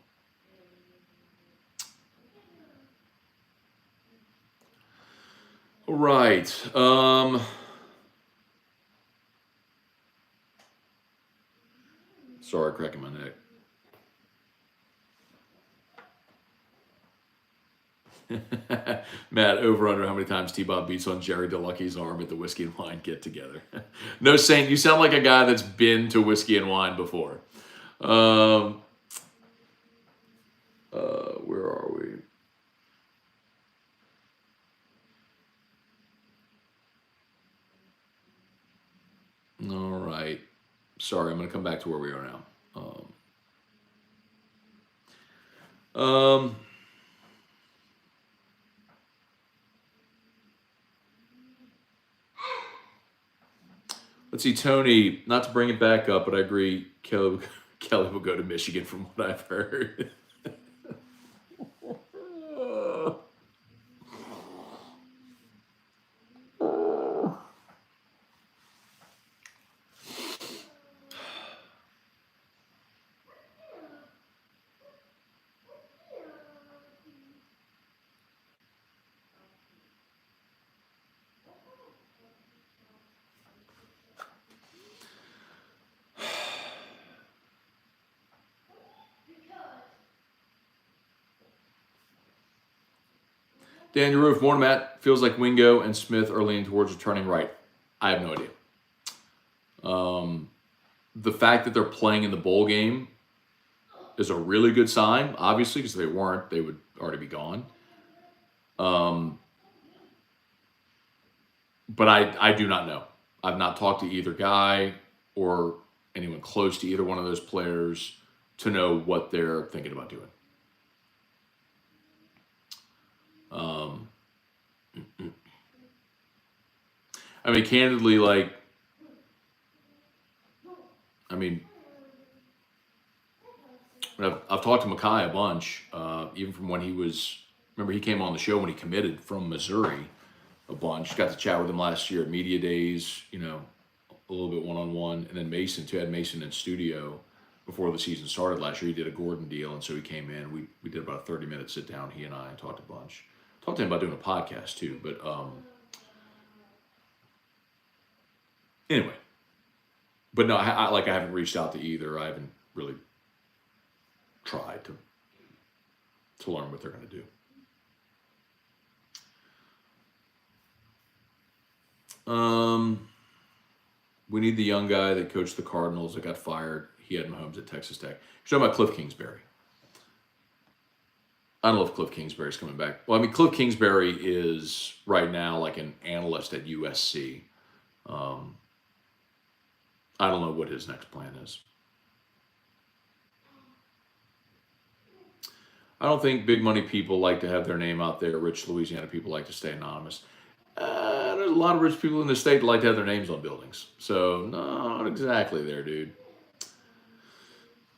All right. Sorry, cracking my neck. Matt, over under how many times T-Bob beats on Jerry DeLucky's arm at the Whiskey and Wine get together. No, Saint, you sound like a guy that's been to Whiskey and Wine before. Where are we? All right. Sorry, I'm going to come back to where we are now. Let's see, Tony, not to bring it back up, but I agree Kelly will go to Michigan from what I've heard. Dan Roof, morning, Matt. Feels like Wingo and Smith are leaning towards returning right. I have no idea. The fact that they're playing in the bowl game is a really good sign, obviously, because if they weren't, they would already be gone. But I do not know. I've not talked to either guy or anyone close to either one of those players to know what they're thinking about doing. I mean, candidly, I've talked to Makai a bunch, even from when he was, remember he came on the show when he committed from Missouri a bunch. Got to chat with him last year at Media Days, a little bit one-on-one. And then Mason, too. I had Mason in studio before the season started last year. He did a Gordon deal, and so he came in. We did about a 30-minute sit-down, he and I, and talked a bunch. Talked to him about doing a podcast, too. But anyway. But no, I haven't reached out to either. I haven't really tried to learn what they're going to do. We need the young guy that coached the Cardinals that got fired. He had Mahomes at Texas Tech. You're talking about Cliff Kingsbury. I don't know if Cliff Kingsbury's coming back. Well, I mean, Cliff Kingsbury is right now like an analyst at USC. I don't know what his next plan is. I don't think big money people like to have their name out there. Rich Louisiana people like to stay anonymous. There's a lot of rich people in the state that like to have their names on buildings. So, not exactly there, dude.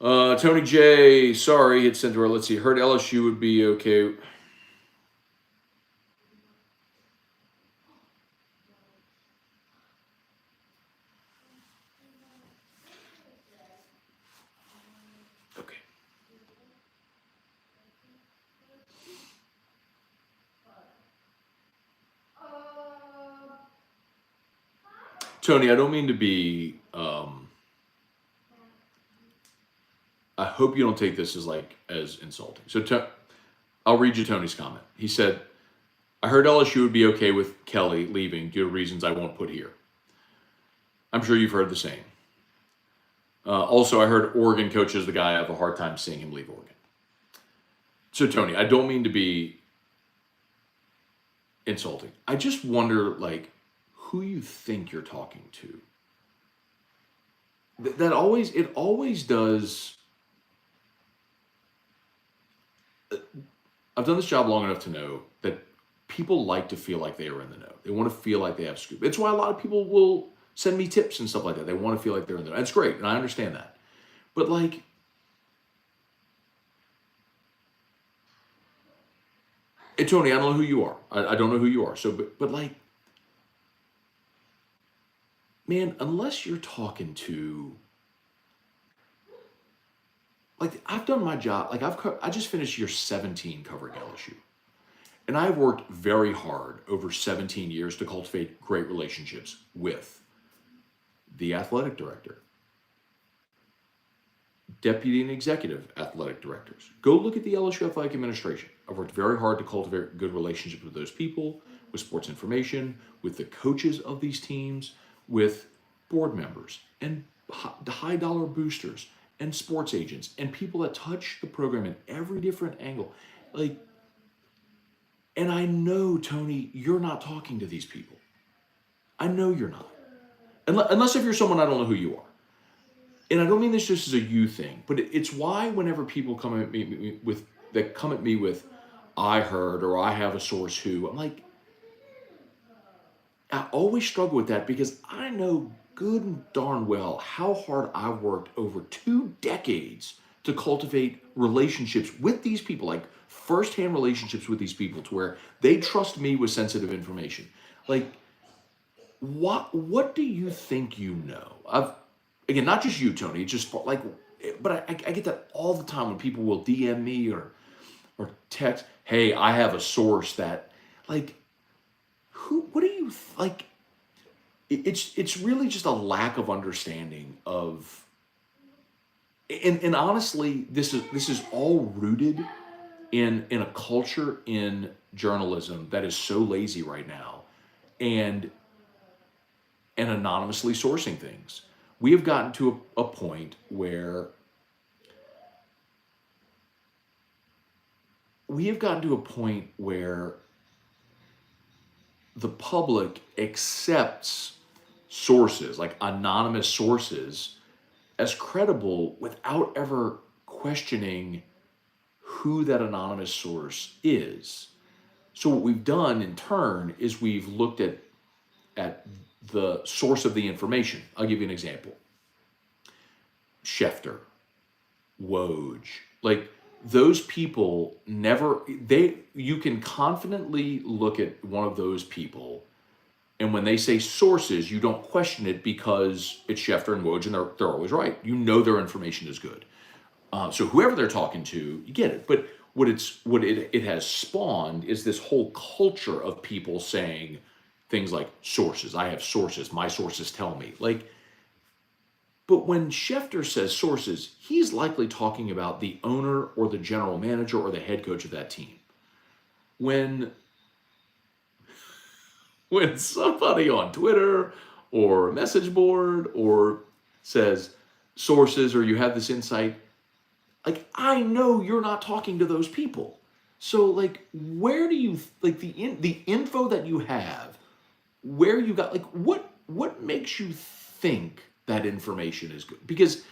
Tony J, sorry, it's sent to her. Let's see. Heard LSU would be okay. Okay. Tony, I don't mean to be, I hope you don't take this as insulting. So I'll read you Tony's comment. He said, I heard LSU would be okay with Kelly leaving due to reasons I won't put here. I'm sure you've heard the same. Also, I heard Oregon coach is the guy. I have a hard time seeing him leave Oregon. So, Tony, I don't mean to be insulting. I just wonder, who you think you're talking to. It always does. I've done this job long enough to know that people like to feel like they are in the know. They want to feel like they have scoop. It's why a lot of people will send me tips and stuff like that. They want to feel like they're in the know. It's great, and I understand that. But hey, Tony, I don't know who you are. I don't know who you are. So, but man, unless you're talking to, I've done my job. I just finished year 17 covering LSU. And I've worked very hard over 17 years to cultivate great relationships with the athletic director, deputy and executive athletic directors. Go look at the LSU athletic administration. I've worked very hard to cultivate good relationships with those people, with sports information, with the coaches of these teams, with board members and high dollar boosters and sports agents and people that touch the program in every different angle. And I know, Tony, you're not talking to these people. I know you're not. Unless if you're someone I don't know who you are. And I don't mean this just as a you thing, but it's why whenever people come at me with, I heard or I have a source who, I'm like, I always struggle with that because I know good and darn well how hard I've worked over 2 decades to cultivate relationships with these people, like firsthand relationships with these people, to where they trust me with sensitive information. Like, what do you think you know? I've Again, not just you, Tony. Just like, but I get that all the time when people will DM me or text. Hey, I have a source that, like, who? What do you like? It's really just a lack of understanding of, and honestly, this is all rooted in a culture in journalism that is so lazy right now, and anonymously sourcing things. We have gotten to a point where the public accepts sources, like anonymous sources, as credible without ever questioning who that anonymous source is. So what we've done in turn is we've looked at the source of the information. I'll give you an example. Schefter, Woj, like those people you can confidently look at one of those people, and when they say sources, you don't question it because it's Schefter and Woj, and they're always right. You know their information is good. So whoever they're talking to, you get it. But what it has spawned is this whole culture of people saying things like sources. I have sources. My sources tell me. Like, but when Schefter says sources, he's likely talking about the owner or the general manager or the head coach of that team. When somebody on Twitter or a message board or says sources, or you have this insight, like, I know you're not talking to those people. So, like, where do you, like, the info that you have, where you got, like, what makes you think that information is good? Because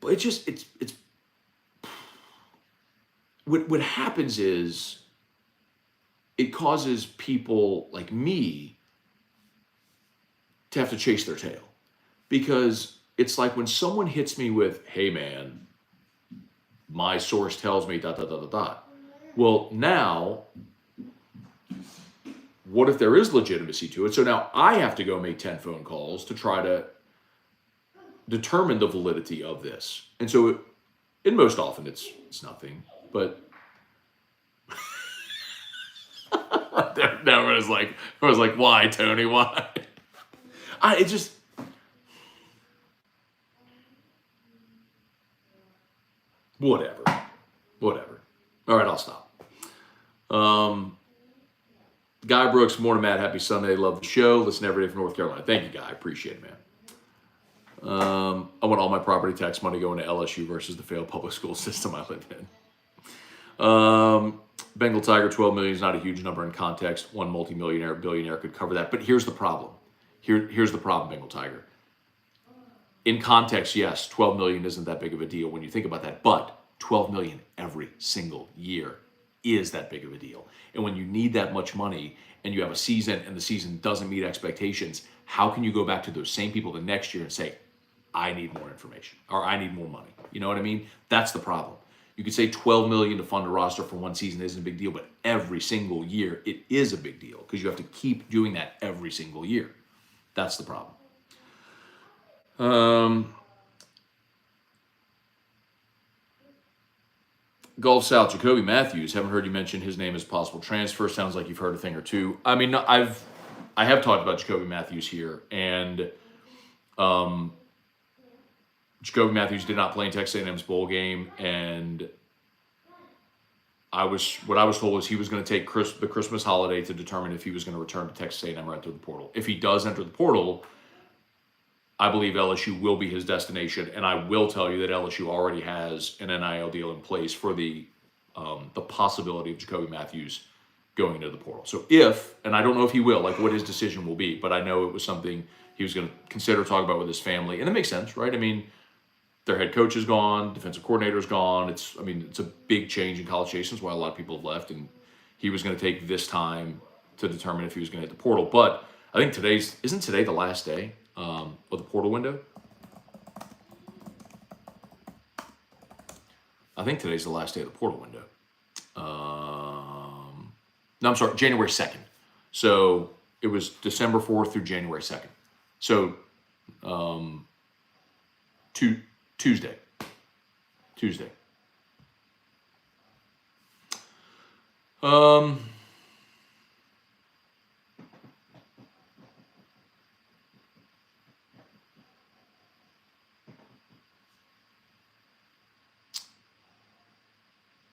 it's what happens is it causes people like me to have to chase their tail. Because it's like when someone hits me with, hey man, my source tells me ... Well, now, what if there is legitimacy to it? So now I have to go make 10 phone calls to try to determine the validity of this. And so, and most often it's nothing, but I was like, why, Tony? Why? Whatever. All right, I'll stop. Guy Brooks, morning, Matt. Happy Sunday. Love the show. Listen every day from North Carolina. Thank you, Guy. I appreciate it, man. I want all my property tax money going to LSU versus the failed public school system I live in. Bengal Tiger, 12 million is not a huge number in context. One multimillionaire, billionaire could cover that. But here's the problem. Here's the problem, Bengal Tiger. In context, yes, 12 million isn't that big of a deal when you think about that. But 12 million every single year is that big of a deal. And when you need that much money and you have a season and the season doesn't meet expectations, how can you go back to those same people the next year and say, I need more information or I need more money? You know what I mean? That's the problem. You could say 12 million to fund a roster for one season isn't a big deal, but every single year it is a big deal because you have to keep doing that every single year. That's the problem. Gulf South, Jacoby Matthews. Haven't heard you mention his name as possible transfer. Sounds like you've heard a thing or two. I mean, I have talked about Jacoby Matthews here, and Jacoby Matthews did not play in Texas A&M's bowl game, and what I was told is he was going to take the Christmas holiday to determine if he was going to return to Texas A&M or enter the portal. If he does enter the portal, I believe LSU will be his destination, and I will tell you that LSU already has an NIL deal in place for the possibility of Jacoby Matthews going into the portal. So if, and I don't know if he will, like what his decision will be, but I know it was something he was going to consider talking about with his family, and it makes sense, right? I mean, their head coach is gone, defensive coordinator is gone. It's a big change in College Station. That's why a lot of people have left, and he was going to take this time to determine if he was going to hit the portal. But I think isn't today the last day? the portal window. I think today's the last day of the portal window. No, I'm sorry, January 2nd. So it was December 4th through January 2nd. So Tuesday.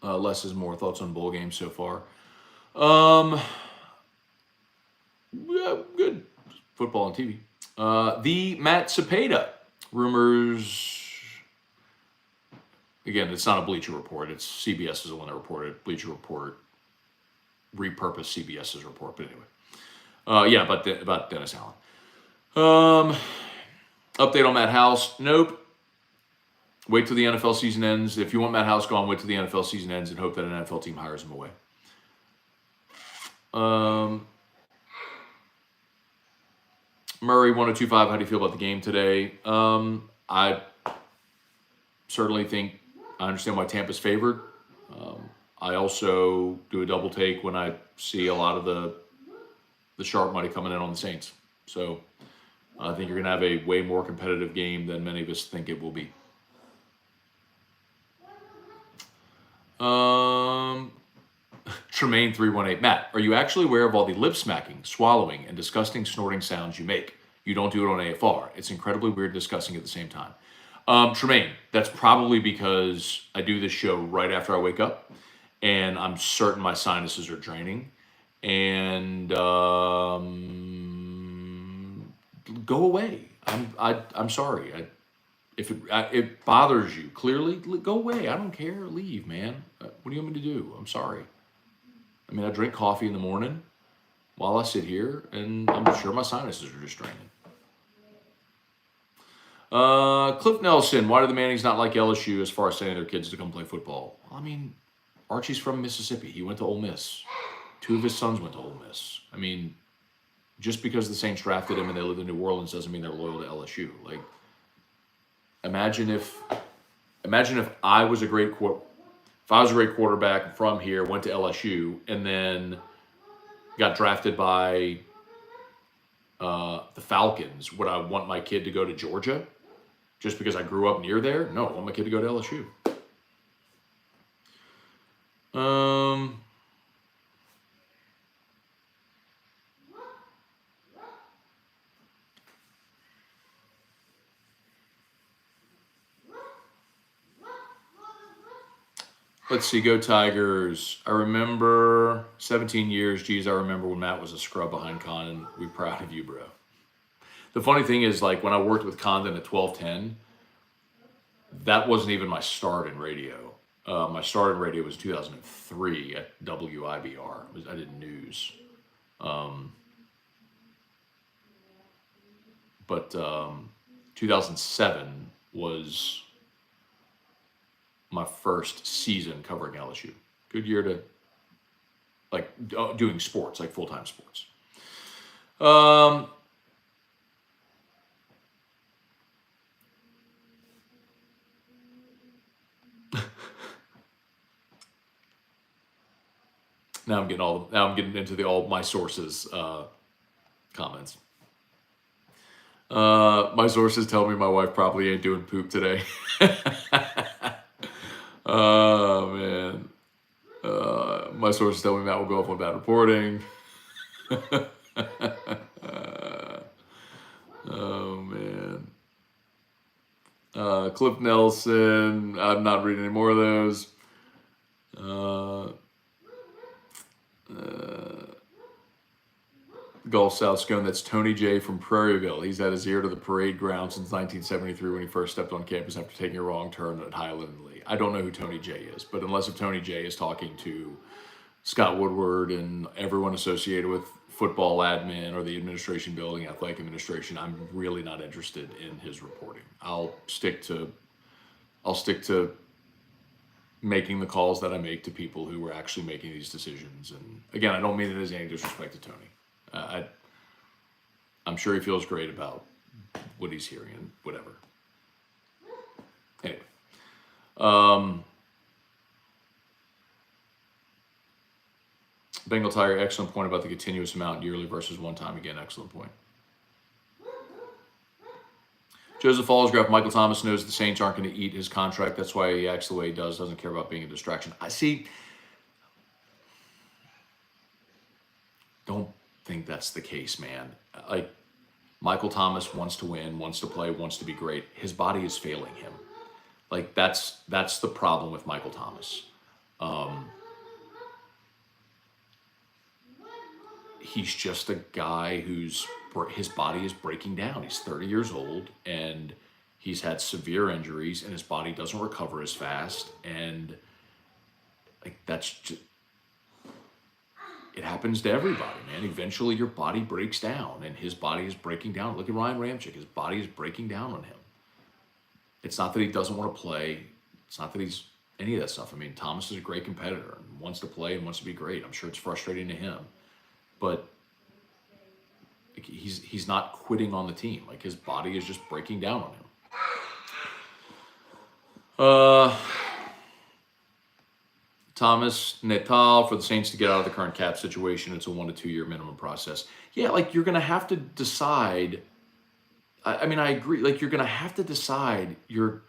Less is more. Thoughts on bowl games so far? Yeah, good. Football on TV. The Matt Cepeda rumors. Again, it's not a Bleacher Report. It's CBS is the one that reported. Bleacher Report repurposed CBS's report. But anyway, yeah, about Dennis Allen. Update on Matt House. Nope. Wait till the NFL season ends. If you want Matt House gone, wait till the NFL season ends and hope that an NFL team hires him away. Murray 1025. How do you feel about the game today? I certainly think I understand why Tampa's favored. I also do a double take when I see a lot of the sharp money coming in on the Saints. So I think you're going to have a way more competitive game than many of us think it will be. Tremaine 318. Matt, are you actually aware of all the lip smacking, swallowing, and disgusting snorting sounds you make? You don't do it on AFR. It's incredibly weird and disgusting at the same time. Tremaine, that's probably because I do this show right after I wake up, and I'm certain my sinuses are draining. And go away. I'm sorry. If it bothers you, clearly, go away. I don't care. Leave, man. What do you want me to do? I'm sorry. I mean, I drink coffee in the morning while I sit here, and I'm sure my sinuses are just draining. Cliff Nelson, why do the Mannings not like LSU as far as sending their kids to come play football? I mean, Archie's from Mississippi. He went to Ole Miss. 2 of his sons went to Ole Miss. I mean, just because the Saints drafted him and they live in New Orleans doesn't mean they're loyal to LSU. Like, imagine if I was a great quarterback from here, went to LSU, and then got drafted by the Falcons. Would I want my kid to go to Georgia just because I grew up near there? No, I want my kid to go to LSU. Let's see, go Tigers. I remember 17 years. Geez, I remember when Matt was a scrub behind Condon. We're proud of you, bro. The funny thing is, like, when I worked with Condon at 1210, that wasn't even my start in radio. My start in radio was 2003 at WIBR. I did news. But 2007 was my first season covering LSU. Good year to, like, doing sports, like full-time sports. Now I'm getting into all my sources comments. My sources tell me my wife probably ain't doing poop today. Oh, man. My sources tell me Matt will go off on bad reporting. Oh, man. Cliff Nelson. I'm not reading any more of those. Gulf South Scone, that's Tony J from Prairieville. He's had his ear to the parade ground since 1973 when he first stepped on campus after taking a wrong turn at Highland and Lee. I don't know who Tony J is, but unless if Tony J is talking to Scott Woodward and everyone associated with football admin or the administration building, athletic administration, I'm really not interested in his reporting. I'll stick to making the calls that I make to people who are actually making these decisions. And again, I don't mean it as any disrespect to Tony. I'm sure he feels great about what he's hearing and whatever. Anyway. Bengal Tiger, excellent point about the continuous amount yearly versus one time. Again, excellent point. Joseph Fallsgraf, Michael Thomas knows the Saints aren't going to eat his contract. That's why he acts the way he does. Doesn't care about being a distraction. I see. Don't think that's the case, man. Like, Michael Thomas wants to win, wants to play, wants to be great. His body is failing him. Like, that's the problem with Michael Thomas. He's just a guy his body is breaking down. He's 30 years old, and he's had severe injuries, and his body doesn't recover as fast. And like, that's just, it happens to everybody, man. Eventually your body breaks down, and his body is breaking down. Look at Ryan Ramczyk. His body is breaking down on him. It's not that he doesn't want to play. It's not that he's any of that stuff. I mean, Thomas is a great competitor and wants to play and wants to be great. I'm sure it's frustrating to him, but he's not quitting on the team. Like, his body is just breaking down on him. Thomas Natal, for the Saints to get out of the current cap situation, it's a 1 to 2 year minimum process. Yeah, like, you're going to have to decide. I mean, I agree. Like, you're going to have to decide you're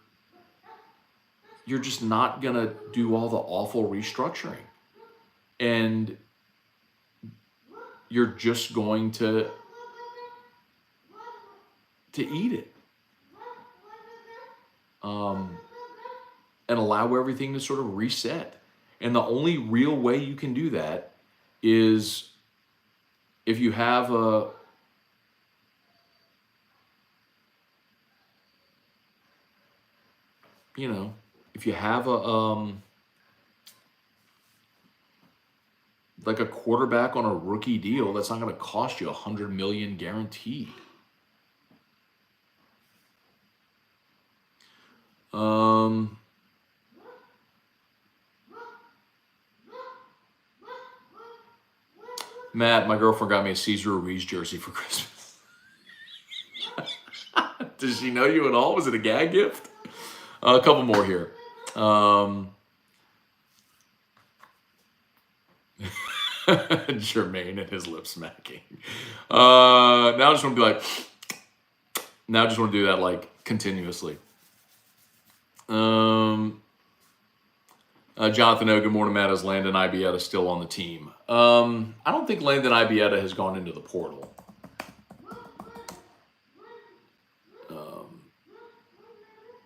just not going to do all the awful restructuring. And you're just going to eat it. And allow everything to sort of reset. And the only real way you can do that is if you have like a quarterback on a rookie deal that's not going to cost you $100 million guaranteed. Matt, my girlfriend got me a Cesar Ruiz jersey for Christmas. Does she know you at all? Was it a gag gift? A couple more here. Jermaine and his lip smacking. Now I just want to be like, now I just want to do that like continuously. Jonathan O, good morning, Matt. Is Landon Ibieta still on the team? I don't think Landon Ibieta has gone into the portal.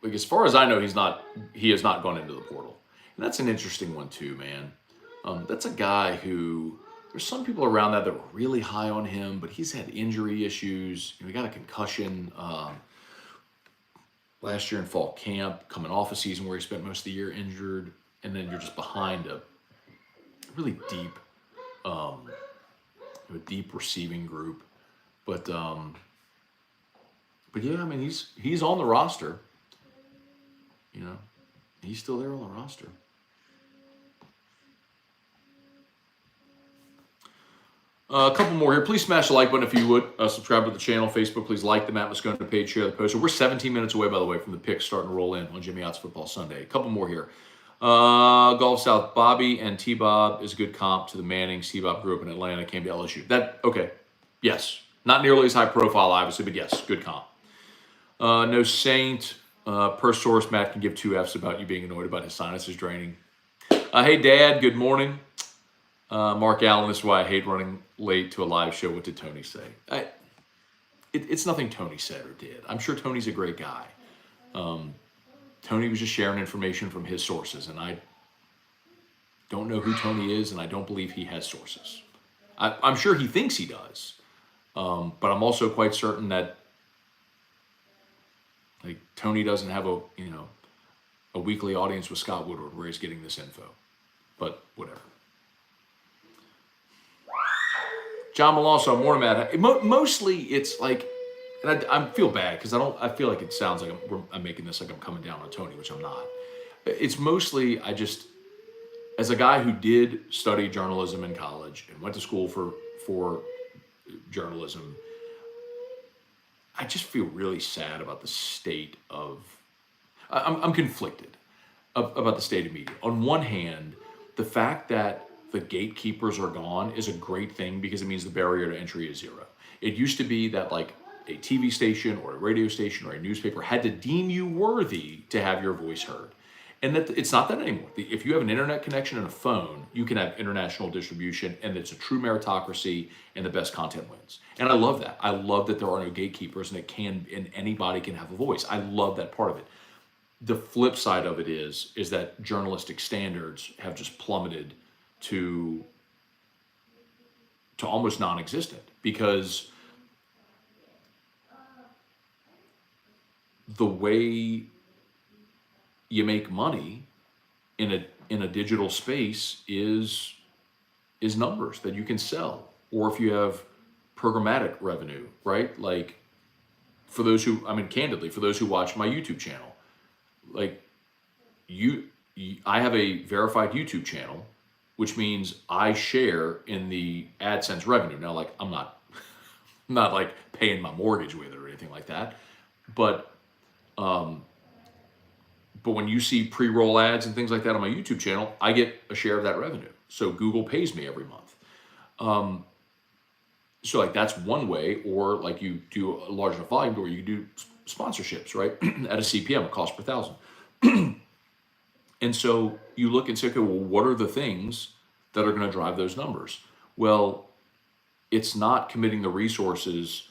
Like, as far as I know, he has not gone into the portal. And that's an interesting one too, man. That's a guy who, there's some people around that are really high on him, but he's had injury issues. He got a concussion last year in fall camp, coming off a season where he spent most of the year injured, and then you're just behind a really deep, deep receiving group. But yeah, I mean, he's on the roster. You know, he's still there on the roster. A couple more here. Please smash the like button if you would. Subscribe to the channel. Facebook, please like the Matt Scone page, share the post. So we're 17 minutes away, by the way, from the picks starting to roll in on Jimmy Ott's Football Sunday. A couple more here. Gulf South, Bobby and T-Bob is a good comp to the Mannings. T-Bob grew up in Atlanta, came to LSU. Okay. Yes. Not nearly as high profile, obviously, but yes, good comp. No Saint. Per source, Matt can give 2 Fs about you being annoyed about his sinuses draining. Hey, Dad, good morning. Mark Allen, this is why I hate running late to a live show. What did Tony say? It's nothing Tony said or did. I'm sure Tony's a great guy. Tony was just sharing information from his sources, and I don't know who Tony is, and I don't believe he has sources. I'm sure he thinks he does, but I'm also quite certain that Tony doesn't have a weekly audience with Scott Woodward where he's getting this info. But whatever. John Malonzo, morning, Matt. Mostly it's like, and I feel bad because I feel like it sounds like I'm making this like I'm coming down on Tony, which I'm not. It's mostly as a guy who did study journalism in college and went to school for journalism, I just feel really sad about the state of. I'm conflicted about the state of media. On one hand, the fact that the gatekeepers are gone is a great thing because it means the barrier to entry is zero. It used to be that like a TV station or a radio station or a newspaper had to deem you worthy to have your voice heard. And that it's not that anymore. If you have an internet connection and a phone, you can have international distribution, and it's a true meritocracy, and the best content wins. And I love that. I love that there are no gatekeepers, and anybody can have a voice. I love that part of it. The flip side of it is that journalistic standards have just plummeted to almost non-existent because the way you make money in a digital space is numbers that you can sell, or if you have programmatic revenue, right? Like for those who, I mean, candidly, for those who watch my YouTube channel, like I have a verified YouTube channel, which means I share in the AdSense revenue. Now, like I'm not like paying my mortgage with it or anything like that, but when you see pre-roll ads and things like that on my YouTube channel, I get a share of that revenue. So Google pays me every month. So like that's one way, or like you do a large enough volume where you do sponsorships, right? At a CPM, a cost per thousand. And so you look and say, okay, well, what are the things that are going to drive those numbers? Well, it's not committing the resources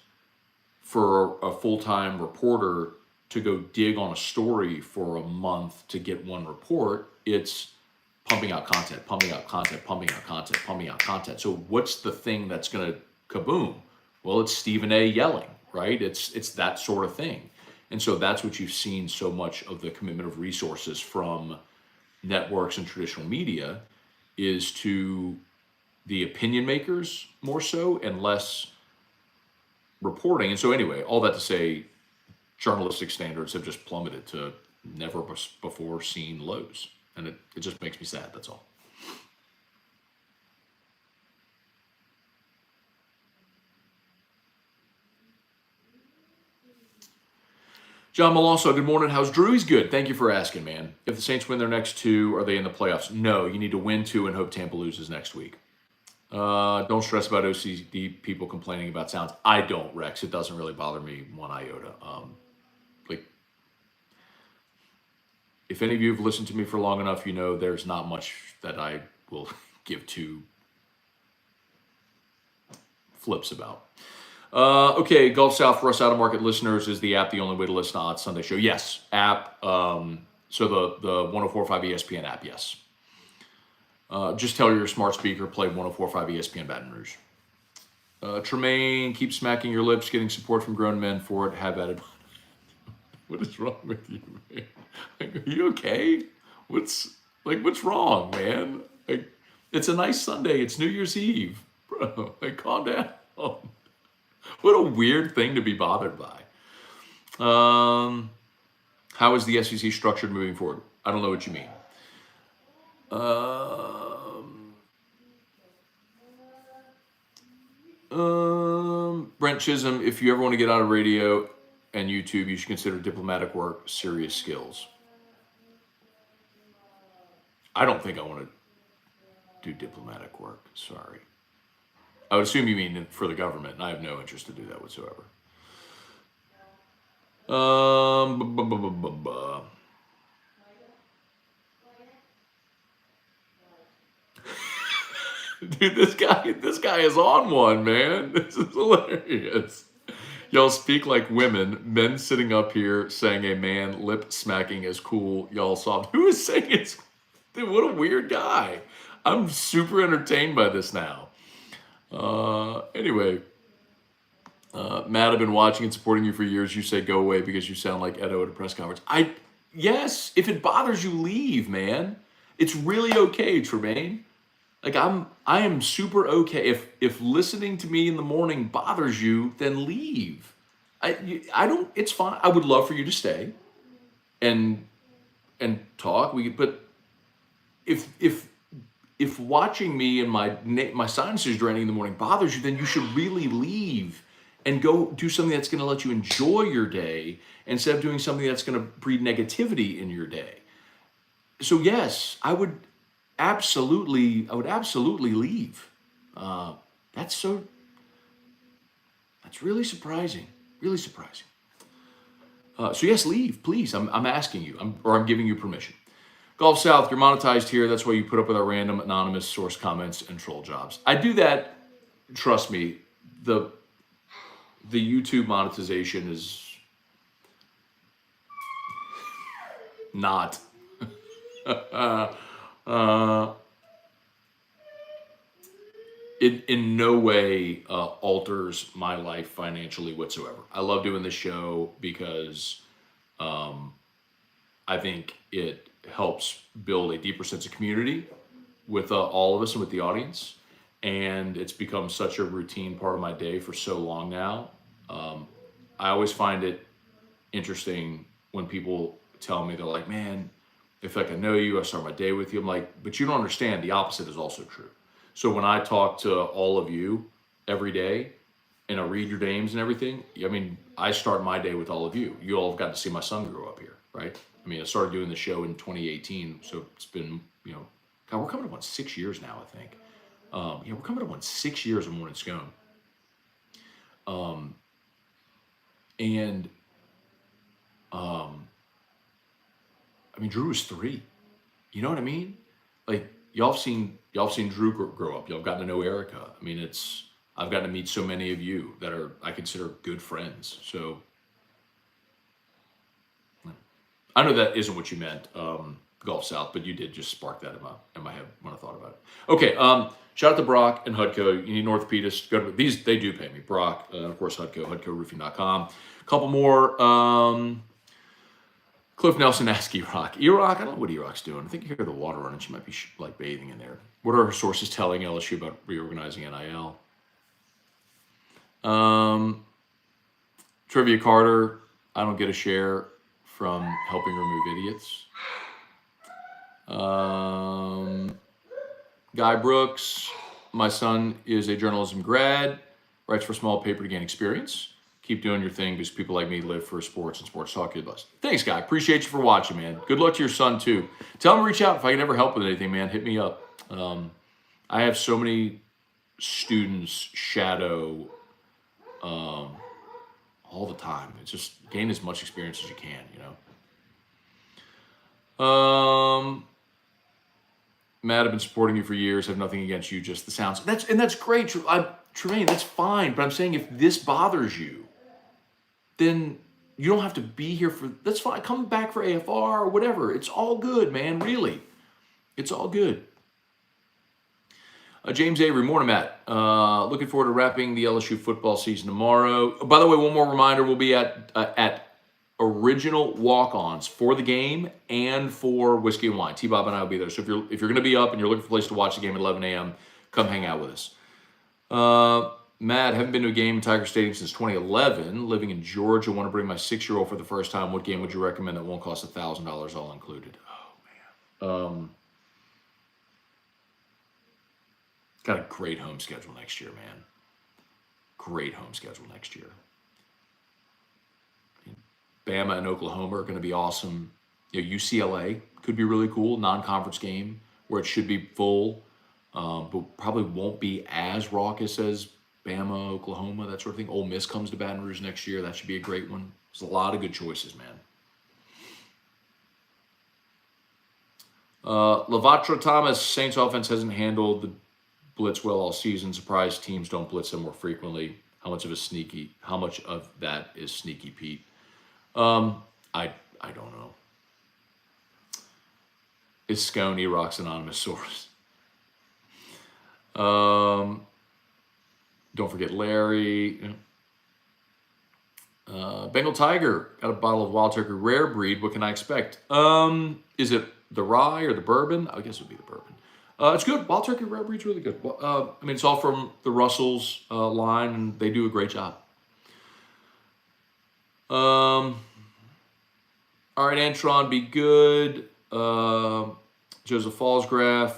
for a full-time reporter to go dig on a story for a month to get one report. It's pumping out content, pumping out content, pumping out content, pumping out content. So what's the thing that's going to kaboom? Well, it's Stephen A yelling, right? It's that sort of thing. And so that's what you've seen so much of the commitment of resources from networks and traditional media is to the opinion makers more so and less reporting. And so anyway, all that to say, journalistic standards have just plummeted to never before seen lows. And it just makes me sad, that's all. John Malonzo, good morning. How's Drew? He's good. Thank you for asking, man. If the Saints win their next two, are they in the playoffs? No, you need to win two and hope Tampa loses next week. Don't stress about OCD people complaining about sounds. I don't, Rex. It doesn't really bother me one iota. Like, if any of you have listened to me for long enough, you know there's not much that I will give two flips about. Okay, Gulf South for us out of market listeners, is the app the only way to listen to Odd Sunday Show? Yes, app. So the 104.5 ESPN app, yes. Just tell your smart speaker, play 104.5 ESPN Baton Rouge. Tremaine, keep smacking your lips, getting support from grown men for it. Have at it. What is wrong with you, man? Like, are you okay? What's wrong, man? Like, it's a nice Sunday. It's New Year's Eve, bro. Like, calm down. What a weird thing to be bothered by. How is the SEC structured moving forward? I don't know what you mean. Brent Chisholm, if you ever want to get out of radio and YouTube, you should consider diplomatic work, serious skills. I don't think I want to do diplomatic work. Sorry. I would assume you mean for the government, and I have no interest to do that whatsoever. Dude, this guy is on one, man. This is hilarious. Y'all speak like women. Men sitting up here saying a man lip smacking is cool. Y'all soft. Who is saying it's... Dude, what a weird guy. I'm super entertained by this now. Anyway, Matt, I've been watching and supporting you for years. You say go away because you sound like Edo at a press conference. Yes, if it bothers you, leave, man. It's really okay, Tremaine. Like I am super okay. If listening to me in the morning bothers you, then leave. I don't. It's fine. I would love for you to stay, and talk. But if watching me and my sinuses draining in the morning bothers you, then you should really leave and go do something that's going to let you enjoy your day instead of doing something that's going to breed negativity in your day. So yes, I would absolutely leave. Uh, that's really surprising, really surprising. So yes, leave, please. I'm asking you, I'm giving you permission. Gulf South, you're monetized here. That's why you put up with our random anonymous source comments and troll jobs. I do that. Trust me. The YouTube monetization is not. uh, it in no way alters my life financially whatsoever. I love doing this show because I think it helps build a deeper sense of community with all of us and with the audience. And it's become such a routine part of my day for so long now. I always find it interesting when people tell me, they're like, man, if like I know you, I start my day with you. I'm like, but you don't understand. The opposite is also true. So when I talk to all of you every day and I read your names and everything, I mean, I start my day with all of you. You all have got to see my son grow up here, right? I mean, I started doing the show in 2018. So it's been, God, we're coming up on 6 years now, I think. Yeah, we're coming up on 6 years of Morning Scone. And I mean, Drew was 3. You know what I mean? Like y'all have seen Drew grow up. Y'all have gotten to know Erica. I mean, I've gotten to meet so many of you that I consider good friends. So I know that isn't what you meant, Gulf South, but you did just spark that in my head when I thought about it. Okay, shout out to Brock and Hudco. You need an orthopedist. Go to these; they do pay me. Brock, of course, Hudco, HudcoRoofing.com. A couple more. Cliff Nelson asked E-Rock. E-Rock, I don't know what E-Rock's doing. I think you hear the water running. She might be like bathing in there. What are her sources telling LSU about reorganizing NIL? Trivia Carter, I don't get a share from helping remove idiots. Guy Brooks, my son is a journalism grad, writes for a small paper to gain experience. Keep doing your thing because people like me live for sports and sports talk. You're the best. Thanks, Guy. Appreciate you for watching, man. Good luck to your son, too. Tell him to reach out if I can ever help with anything, man. Hit me up. I have so many students shadow all the time. It's just gain as much experience as you can, Matt, I've been supporting you for years. I have nothing against you, just the sounds. That's great, Tremaine. That's fine. But I'm saying if this bothers you, then you don't have to be here for. That's fine. Come back for AFR or whatever. It's all good, man. Really, it's all good. James Avery, morning, Matt. Looking forward to wrapping the LSU football season tomorrow. By the way, one more reminder: we'll be at original walk-ons for the game and for Whiskey and Wine. T-Bob and I will be there. So if you're going to be up and you're looking for a place to watch the game at 11 a.m., come hang out with us. Matt, haven't been to a game in Tiger Stadium since 2011. Living in Georgia, want to bring my 6-year-old for the first time. What game would you recommend that won't cost $1,000 all included? Oh, man. Got a great home schedule next year, man. Great home schedule next year. Bama and Oklahoma are going to be awesome. UCLA could be really cool. Non-conference game where it should be full, but probably won't be as raucous as Bama, Oklahoma, that sort of thing. Ole Miss comes to Baton Rouge next year. That should be a great one. There's a lot of good choices, man. Lavatra Thomas, Saints offense hasn't handled the blitz well all season. Surprised teams don't blitz them more frequently. How much of that is sneaky Pete? I don't know. Is Scone E-Rock's anonymous source? Don't forget Larry. Bengal Tiger got a bottle of Wild Turkey Rare Breed. What can I expect? Is it the rye or the bourbon? I guess it would be the bourbon. It's good. Wild Turkey Rare Breed's really good. It's all from the Russell's line, and they do a great job. All right, Antron, be good. Joseph Fallsgraf,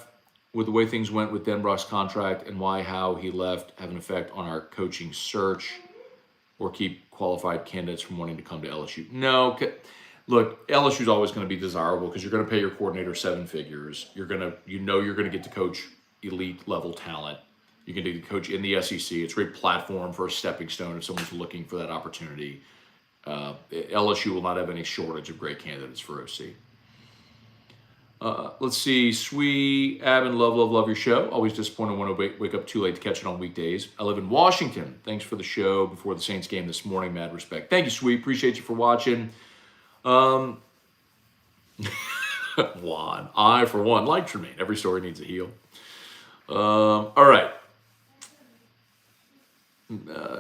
with the way things went with Denbrock's contract and how he left have an effect on our coaching search. or keep qualified candidates from wanting to come to LSU? No. Look, LSU is always going to be desirable because you're going to pay your coordinator 7 figures. You're going to get to coach elite level talent. You can get to coach in the SEC. It's a great platform for a stepping stone if someone's looking for that opportunity. LSU will not have any shortage of great candidates for OC. Let's see. Sweet Abin, love your show. Always disappointed when I wake up too late to catch it on weekdays. I live in Washington. Thanks for the show before the Saints game this morning. Mad respect. Thank you, Sweet. Appreciate you for watching. Juan, I, for one, like Tremaine. Every story needs a heel. All right.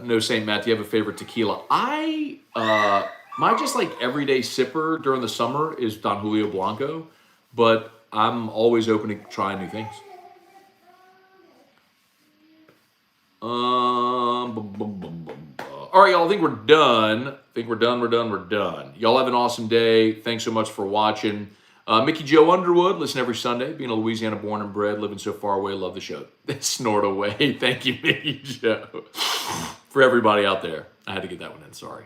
No Saint Matt, do you have a favorite tequila? My just like everyday sipper during the summer is Don Julio Blanco, but I'm always open to trying new things. All right, y'all, I think we're done. We're done. Y'all have an awesome day. Thanks so much for watching. Mickey Joe Underwood, listen every Sunday. Being a Louisiana born and bred, living so far away, love the show. Snort away. Thank you, Mickey Joe. For everybody out there. I had to get that one in, sorry.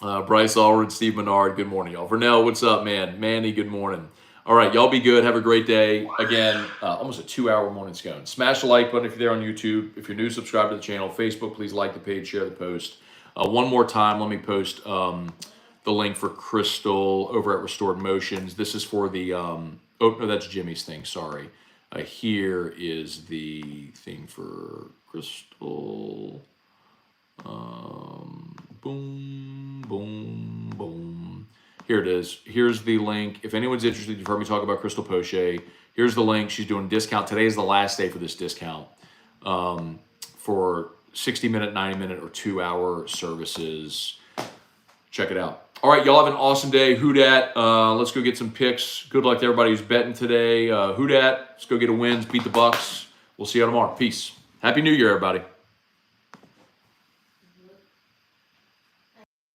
Bryce Allred, Steve Menard, good morning, y'all. Vernell, what's up, man? Manny, good morning. All right, y'all be good. Have a great day. Again, almost a 2-hour morning scone. Smash the like button if you're there on YouTube. If you're new, subscribe to the channel. Facebook, please like the page, share the post. One more time, let me post the link for Crystal over at Restored Motions. This is for the, oh, no, that's Jimmy's thing, sorry. Here is the thing for Crystal. Boom, boom, boom. Here it is. Here's the link. If anyone's interested, you've heard me talk about Crystal Poche. Here's the link. She's doing a discount. Today is the last day for this discount for 60-minute, 90-minute, or 2-hour services. Check it out. All right, y'all have an awesome day. Who dat? Let's go get some picks. Good luck to everybody who's betting today. Who dat? Let's go get a win. Beat the Bucs. We'll see you tomorrow. Peace. Happy New Year, everybody.